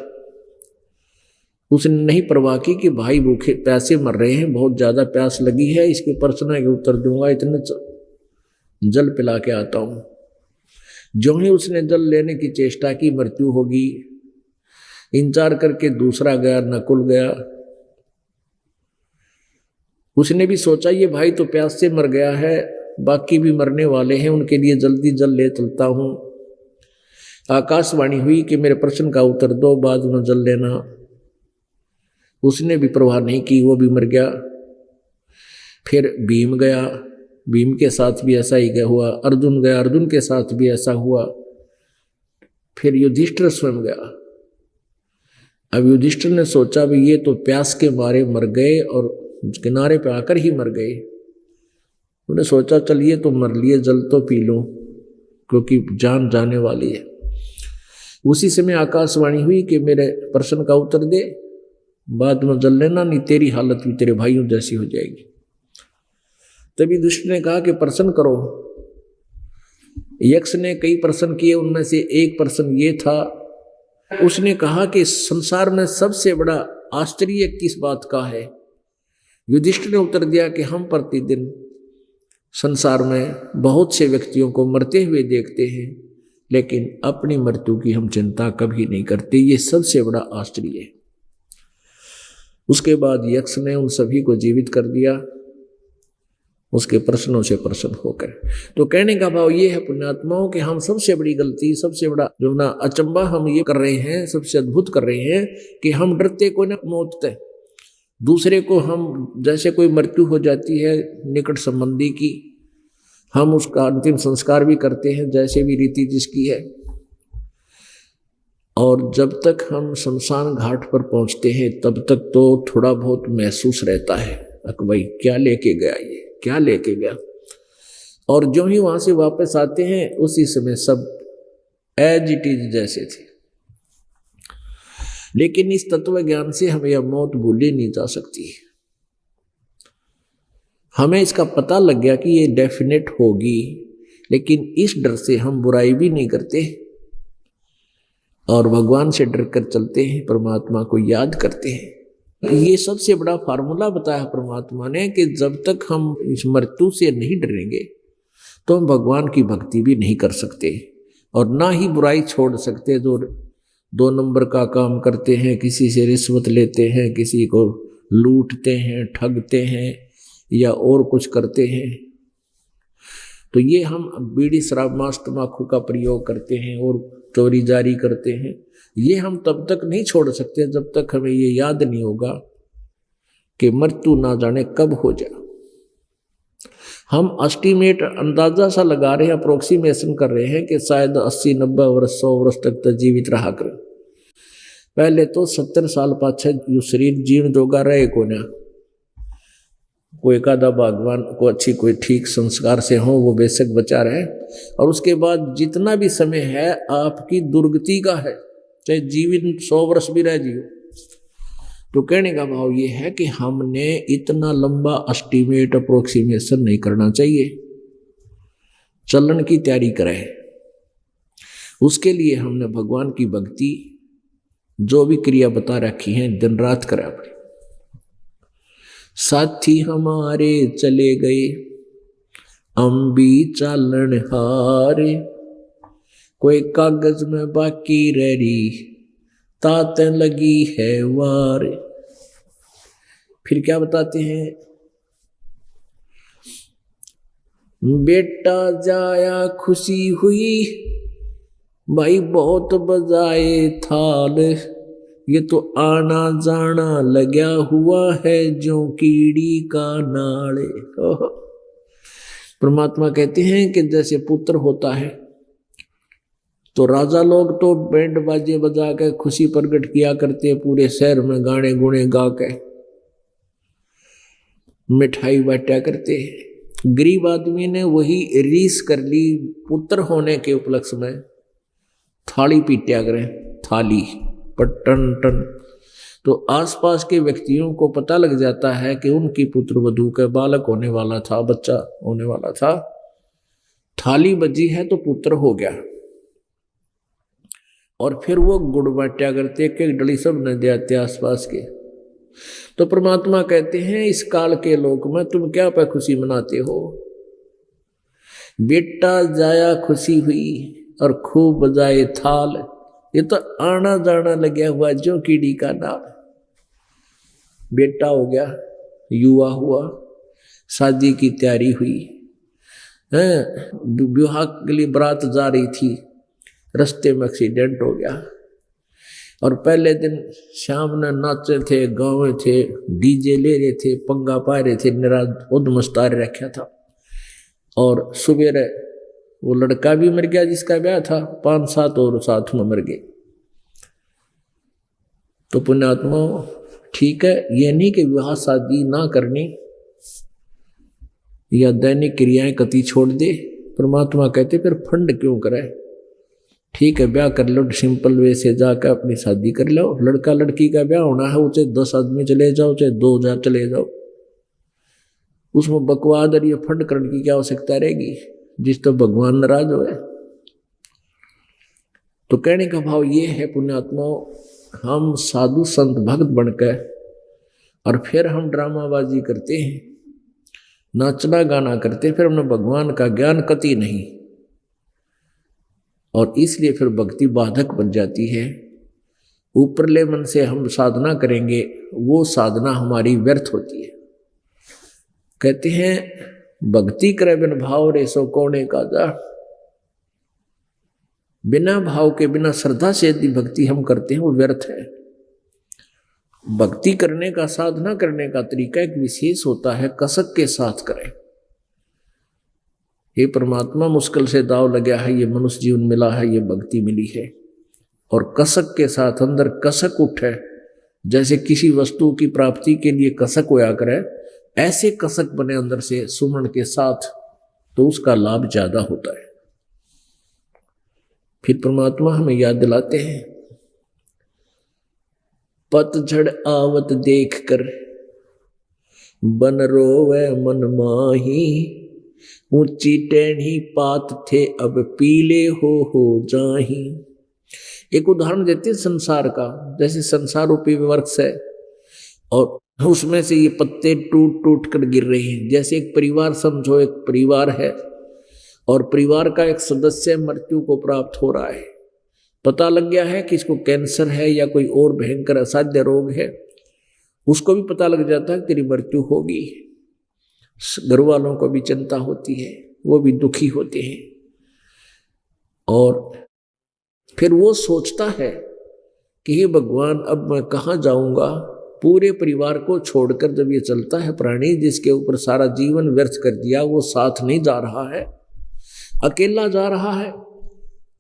S1: उसने नहीं परवाह की कि भाई भूखे प्यासे मर रहे हैं, बहुत ज्यादा प्यास लगी है, इसके प्रश्न के उत्तर दूंगा, इतने जल पिला के आता हूं। जो ही उसने जल लेने की चेष्टा की, मृत्यु होगी। इंतजार करके दूसरा गया, नकुल गया। उसने भी सोचा ये भाई तो प्यास से मर गया है, बाकी भी मरने वाले हैं, उनके लिए जल्दी जल ले चलता हूं। आकाशवाणी हुई कि मेरे प्रश्न का उत्तर दो, बाद में जल लेना। उसने भी परवाह नहीं की, वो भी मर गया। फिर भीम गया, भीम के साथ भी ऐसा ही हुआ। अर्जुन गया, अर्जुन के साथ भी ऐसा हुआ। फिर युधिष्ठिर स्वयं गया। अब युधिष्ठिर ने सोचा भी ये तो प्यास के मारे मर गए और किनारे पे आकर ही मर गए। उन्होंने सोचा चलिए तो मर लिए, जल तो पी लो, क्योंकि जान जाने वाली है। उसी समय आकाशवाणी हुई कि मेरे प्रश्न का उत्तर दे, बाद में जल लेना, नहीं तेरी हालत भी तेरे भाइयों जैसी हो जाएगी। तभी दुष्ट ने कहा कि प्रश्न करो। यक्ष ने कई प्रश्न किए, उनमें से एक प्रश्न ये था, उसने कहा कि संसार में सबसे बड़ा आश्चर्य किस बात का है। युधिष्ठिर ने उत्तर दिया कि हम प्रतिदिन संसार में बहुत से व्यक्तियों को मरते हुए देखते हैं, लेकिन अपनी मृत्यु की हम चिंता कभी नहीं करते, ये सबसे बड़ा आश्चर्य है। उसके बाद यक्ष ने उन सभी को जीवित कर दिया, उसके प्रश्नों से प्रसन्न होकर। तो कहने का भाव ये है पुण्यात्माओं कि हम सबसे बड़ी गलती, सबसे बड़ा जो ना अचंबा हम ये कर रहे हैं, सबसे अद्भुत कर रहे हैं कि हम डरते को ना मौत से। दूसरे को हम, जैसे कोई मृत्यु हो जाती है निकट संबंधी की, हम उसका अंतिम संस्कार भी करते हैं जैसे भी रीति जिसकी है। और जब तक हम शमशान घाट पर पहुंचते हैं तब तक तो थोड़ा बहुत महसूस रहता है कि भाई क्या लेके गया, ये क्या लेके गया। और जो ही वहां से वापस आते हैं उसी समय सब एज इट इज जैसे थे। लेकिन इस तत्व ज्ञान से हमें यह मौत भूली नहीं जा सकती। हमें इसका पता लग गया कि ये डेफिनेट होगी, लेकिन इस डर से हम बुराई भी नहीं करते और भगवान से डर कर चलते हैं, परमात्मा को याद करते हैं। ये सबसे बड़ा फार्मूला बताया परमात्मा ने कि जब तक हम इस मृत्यु से नहीं डरेंगे तो हम भगवान की भक्ति भी नहीं कर सकते और ना ही बुराई छोड़ सकते। जो 2 नंबर का काम करते हैं, किसी से रिश्वत लेते हैं, किसी को लूटते हैं, ठगते हैं या और कुछ करते हैं, तो ये हम बीड़ी शराब मांस तंबाकू का प्रयोग करते हैं और चोरी जारी करते हैं, ये हम तब तक नहीं छोड़ सकते जब तक हमें ये याद नहीं होगा कि मृत्यु ना जाने कब हो जाए। हम एस्टीमेट अंदाजा सा लगा रहे हैं, अप्रोक्सीमेशन कर रहे हैं कि शायद 80-90 वर्ष 100 वर्ष तक तो जीवित रहा कर। पहले तो 70 साल पाछे जो शरीर जीण जोगा रहे को ना, कोई एकाधा भगवान को अच्छी कोई ठीक संस्कार से हो, वो बेशक बचा रहे। और उसके बाद जितना भी समय है आपकी दुर्गति का है, चाहे जीवन 100 वर्ष भी रह जियो। तो कहने का भाव ये है कि हमने इतना लंबा एस्टिमेट अप्रोक्सीमेशन नहीं करना चाहिए, चलन की तैयारी करें। उसके लिए हमने भगवान की भक्ति जो भी क्रिया बता रखी है दिन रात करें अपनी। साथी हमारे चले गए हम भी चालन हारे, कोई कागज में बाकी रह रही ताते लगी है वार। फिर क्या बताते हैं, बेटा जाया खुशी हुई भाई बहुत बजाए थाल, ये तो आना जाना लगा हुआ है जो कीड़ी का नाले। परमात्मा कहते हैं कि जैसे पुत्र होता है तो राजा लोग तो बैंड बाजे बजा के खुशी प्रकट किया करते हैं, पूरे शहर में गाने गुणे गा के मिठाई बांटा करते हैं। गरीब आदमी ने वही रीस कर ली, पुत्र होने के उपलक्ष्य में थाली पीटा करें, थाली पर टन टन। तो आसपास के व्यक्तियों को पता लग जाता है कि उनकी पुत्र वधू का बालक होने वाला था, बच्चा होने वाला था, थाली बजी है तो पुत्र हो गया। और फिर वो गुड़ बांटा करते, एक एक डली सब न देते आसपास के। तो परमात्मा कहते हैं इस काल के लोक में तुम क्या पे खुशी मनाते हो, बेटा जाया खुशी हुई और खूब बजाए थाल, ये तो आना जाना लगा हुआ जो कीड़ी का नाल। बेटा हो गया, युवा हुआ, शादी की तैयारी हुई, विवाह के लिए बारात जा रही थी, रास्ते में एक्सीडेंट हो गया। और पहले दिन शाम ने नाचे थे, गाँव थे, डीजे ले रहे थे, पंगा पा रहे थे, मेरा उद्मस्तार रखा था। और सुबह वो लड़का भी मर गया जिसका ब्याह था, 5-7 और साथ में मर गए। तो पुण्यात्मा ठीक है, ये नहीं कि विवाह शादी ना करनी या दैनिक क्रियाएं कति छोड़ दे। परमात्मा कहते फिर फंड क्यों करे, ठीक है ब्याह कर लो, सिंपल वे से जाकर अपनी शादी कर लो। लड़का लड़की का ब्याह होना है, चाहे 10 आदमी चले जाओ, चाहे 2000 चले जाओ, उसमें बकवाद और ये फंड करने की क्या आवश्यकता रहेगी, जिस तो भगवान नाराज हो है। तो कहने का भाव ये है पुण्यात्माओं, हम साधु संत भक्त बनकर और फिर हम ड्रामाबाजी करते हैं, नाचना गाना करते, फिर हमने भगवान का ज्ञान कति नहीं, और इसलिए फिर भक्ति बाधक बन जाती है। ऊपरले मन से हम साधना करेंगे, वो साधना हमारी व्यर्थ होती है। कहते हैं भक्ति करे बिन भाव रे सो कौने का जा, बिना भाव के बिना श्रद्धा से यदि भक्ति हम करते हैं वो व्यर्थ है। भक्ति करने का, साधना करने का तरीका एक विशेष होता है, कसक के साथ करें। हे परमात्मा मुश्किल से दाव लगा है, ये मनुष्य जीवन मिला है, ये भक्ति मिली है, और कसक के साथ अंदर कसक उठे, जैसे किसी वस्तु की प्राप्ति के लिए कसक होया करे, ऐसे कसक बने अंदर से सुमन के साथ, तो उसका लाभ ज्यादा होता है। फिर परमात्मा हमें याद दिलाते हैं, पतझड़ आवत देख कर बन रोवे मन माही, ऊंची टेढ़ी पात थे अब पीले हो जाही। एक उदाहरण देते हैं संसार का, जैसे संसार रूपी वृक्ष है और उसमें से ये पत्ते टूट टूट कर गिर रहे हैं। जैसे एक परिवार समझो, एक परिवार है और परिवार का एक सदस्य मृत्यु को प्राप्त हो रहा है, पता लग गया है कि इसको कैंसर है या कोई और भयंकर असाध्य रोग है, उसको भी पता लग जाता है कि तेरी मृत्यु होगी। घर वालों को भी चिंता होती है, वो भी दुखी होते हैं, और फिर वो सोचता है कि हे भगवान अब मैं कहाँ जाऊंगा। पूरे परिवार को छोड़कर जब ये चलता है प्राणी, जिसके ऊपर सारा जीवन व्यर्थ कर दिया, वो साथ नहीं जा रहा है, अकेला जा रहा है,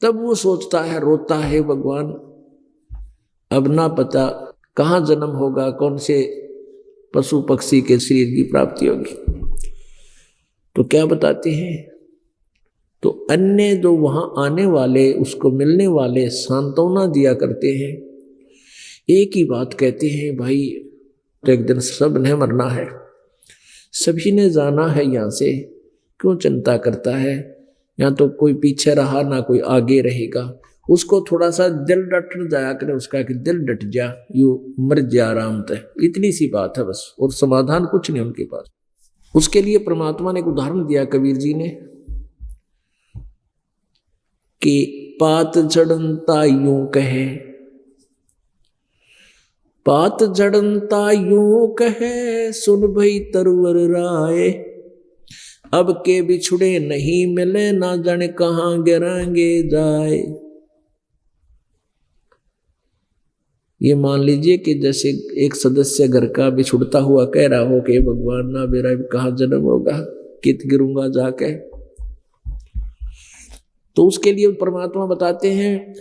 S1: तब वो सोचता है, रोता है, भगवान अब ना पता कहाँ जन्म होगा, कौन से पशु पक्षी के शरीर की प्राप्ति होगी। तो क्या बताते हैं, तो अन्य जो वहां आने वाले उसको मिलने वाले सांत्वना दिया करते हैं, एक ही बात कहते हैं, भाई तो एक दिन सब ने मरना है, सभी ने जाना है यहाँ से, क्यों चिंता करता है, यहाँ तो कोई पीछे रहा ना कोई आगे रहेगा। उसको थोड़ा सा दिल डट जाया करे, उसका कि दिल डट जा, यू मर जा आराम तय, इतनी सी बात है बस, और समाधान कुछ नहीं उनके पास। उसके लिए परमात्मा ने एक उदाहरण दिया कबीर जी ने कि पात झड़नता यूं कहे, पात झड़नता यूं कहे, सुन भई तरवर राय, अब के बिछुड़े नहीं मिले, ना जाने कहां गिरांगे जाए। ये मान लीजिए कि जैसे एक सदस्य घर का बिछुड़ता हुआ कह रहा हो कि भगवान ना मेरा कहाँ जन्म होगा, कित गिरूंगा जाके। तो उसके लिए परमात्मा बताते हैं,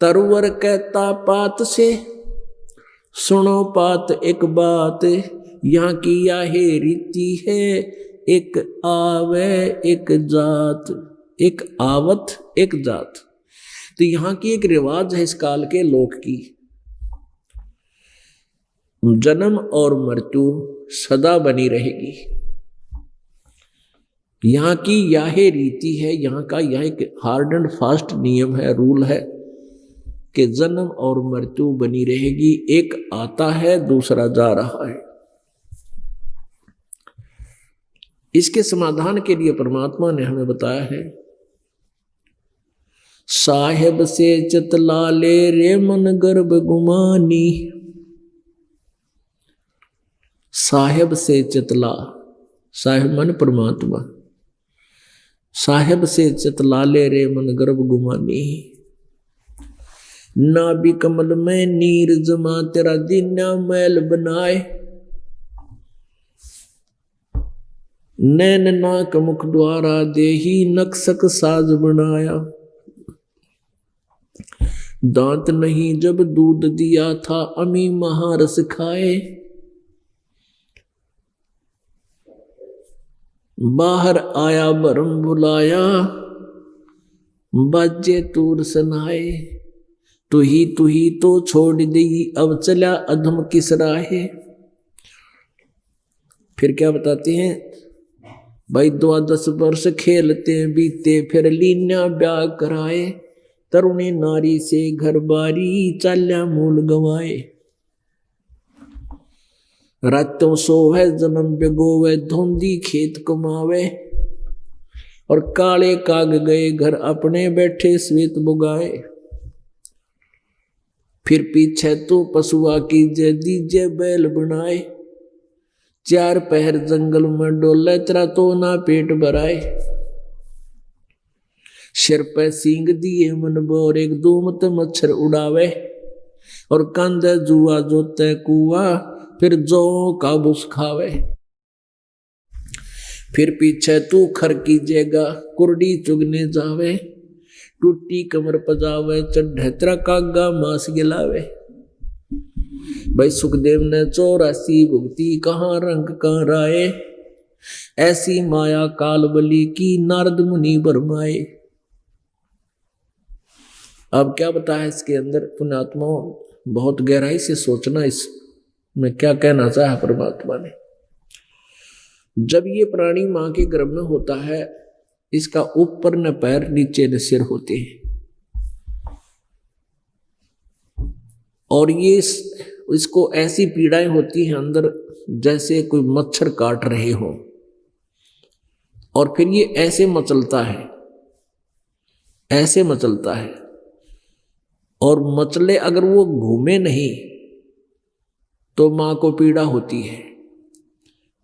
S1: तरवर कहता पात से, सुनो पात एक बात, यहाँ की यह रीति है, एक आवे एक जात, एक आवत एक जात। तो यहाँ की एक रिवाज है इस काल के लोक की, जन्म और मृत्यु सदा बनी रहेगी। यहाँ की यह रीति है, यहाँ का यह एक हार्ड एंड फास्ट नियम है, रूल है कि जन्म और मृत्यु बनी रहेगी, एक आता है दूसरा जा रहा है। इसके समाधान के लिए परमात्मा ने हमें बताया है, साहेब से चितला ले रे मन गर्भ गुमानी, साहेब से चितला, साहेब मन परमात्मा, साहेब से चितला ले रे मन गर्भ गुमानी, नाभि कमल में नीर जमा तेरा दीना मैल बनाए, नैन नाक मुख द्वारा देही नक्सक साज बनाया, दांत नहीं जब दूध दिया था अमी महारस खाए, बाहर आया भरम बुलाया, बाजे तूर सनाए, तू ही तो छोड़ दी अब चला अधम किस राहे। फिर क्या बताते हैं, भाई 12 वर्ष खेलते बीते, फिर लीना ब्याह कराए, तरुणी नारी से घर बारी, चाल्या मूल गवाए, रातों सोवे जन्म बिगोवे, धुंधी खेत कमावे, और काले काग गए घर अपने, बैठे श्वेत बुगाए, फिर पीछे तो पशुआ कीजे दीजे बैल बनाए, 4 पहर जंगल में डोले, तेरा तो ना पेट भराए, सिर पे सींग दिए मन बोर, एक दूमत मच्छर उड़ावे, और कांधे जुआ जोते कुआ, फिर जो काबूस खावे, फिर पीछे तू खर कीजेगा, कुर्डी चुगने जावे, टूटी कमर पजावे, चढ़े तेरा कागा मांस गिलावे। भाई सुखदेव ने 84 भुगती, कहाँ रंग कहाँ राय, ऐसी माया काल बली की, नारद मुनि बरमाए। अब क्या बताया इसके अंदर, पुण्यात्मा बहुत गहराई से सोचना इसमें क्या कहना चाहा परमात्मा ने। जब ये प्राणी मां के गर्भ में होता है, इसका ऊपर न पैर नीचे न सिर होते हैं, और ये इसको ऐसी पीड़ाएं होती हैं अंदर जैसे कोई मच्छर काट रहे हो, और फिर ये ऐसे मचलता है, ऐसे मचलता है, और मचले अगर वो घूमे नहीं तो मां को पीड़ा होती है,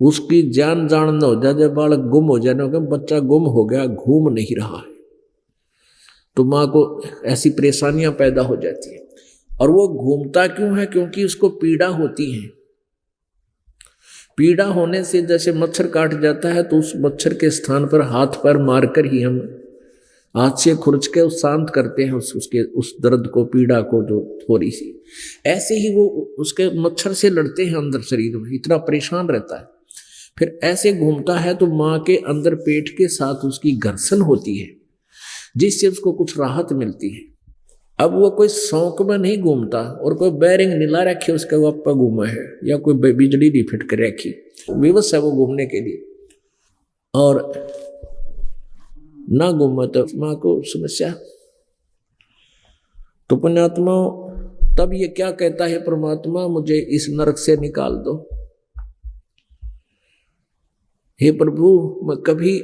S1: उसकी जान न हो जाए, जब बालक गुम हो जाए, बच्चा गुम हो गया घूम नहीं रहा है, तो मां को ऐसी परेशानियां पैदा हो जाती है। और वो घूमता क्यों है, क्योंकि उसको पीड़ा होती है। पीड़ा होने से जैसे मच्छर काट जाता है, तो उस मच्छर के स्थान पर हाथ पैर मारकर ही हम हाथ से खुरच के उस शांत करते हैं उसके उस दर्द को, पीड़ा को जो थोड़ी सी। ऐसे ही वो उसके मच्छर से लड़ते हैं अंदर शरीर में, इतना परेशान रहता है। फिर ऐसे घूमता है तो माँ के अंदर पेट के साथ उसकी घर्षण होती है, जिससे उसको कुछ राहत मिलती है। अब वो कोई शौक में नहीं घूमता और कोई बैरिंग नीला रखे उसके ऊपर घूमा है, या कोई बिजली नहीं फिट कर रखी, विवश है वो घूमने के लिए। और ना घूमा तो माँ को समस्या। तो पुण्यात्मा तब ये क्या कहता है, परमात्मा मुझे इस नरक से निकाल दो, हे प्रभु मैं कभी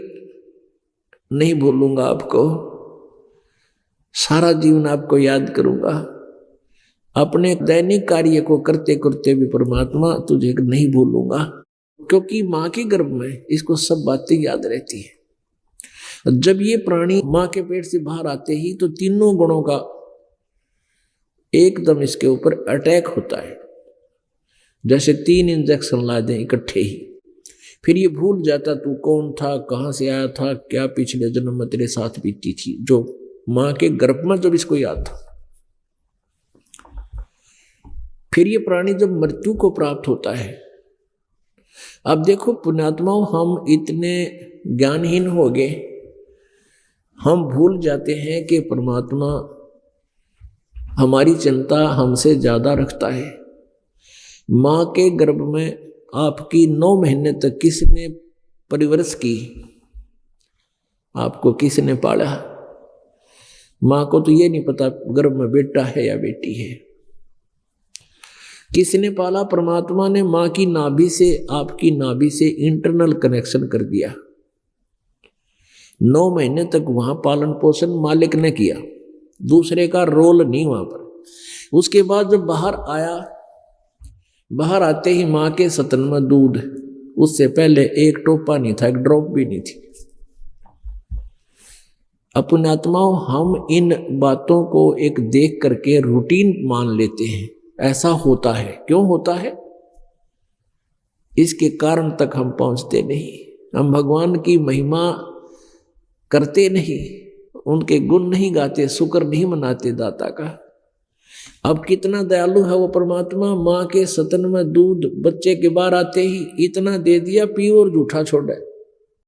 S1: नहीं भूलूंगा आपको, सारा जीवन आपको याद करूंगा। अपने दैनिक कार्य को करते करते भी परमात्मा तुझे नहीं भूलूंगा, क्योंकि माँ के गर्भ में इसको सब बातें याद रहती है। जब ये प्राणी माँ के पेट से बाहर आते ही तो तीनों गुणों का एकदम इसके ऊपर अटैक होता है, जैसे 3 इंजेक्शन ला दें इकट्ठे ही। फिर ये भूल जाता तू कौन था, कहाँ से आया था, क्या पिछले जन्म में तेरे साथ बीती थी, जो माँ के गर्भ में जब इसको याद था। फिर ये प्राणी जब मृत्यु को प्राप्त होता है, अब देखो पुण्यात्माओं हम इतने ज्ञानहीन हो गए, हम भूल जाते हैं कि परमात्मा हमारी चिंता हमसे ज्यादा रखता है। माँ के गर्भ में आपकी 9 महीने तक किसने परिवरस की, आपको किसने पाला? माँ को तो ये नहीं पता गर्भ में बेटा है या बेटी है। किसने पाला? परमात्मा ने माँ की नाभि से, आपकी नाभि से इंटरनल कनेक्शन कर दिया। 9 महीने तक वहां पालन पोषण मालिक ने किया, दूसरे का रोल नहीं वहां पर। उसके बाद जब बाहर आया, बाहर आते ही माँ के स्तन में दूध, उससे पहले एक टोपा नहीं था, एक ड्रॉप भी नहीं थी। अपने आत्माओं हम इन बातों को एक देख करके रूटीन मान लेते हैं, ऐसा होता है। क्यों होता है? इसके कारण तक हम पहुंचते नहीं, हम भगवान की महिमा करते नहीं, उनके गुण नहीं गाते, शुक्र नहीं मनाते दाता का। अब कितना दयालु है वो परमात्मा, माँ के स्तन में दूध बच्चे के बाहर आते ही इतना दे दिया, पियो और जूठा छोड़ा।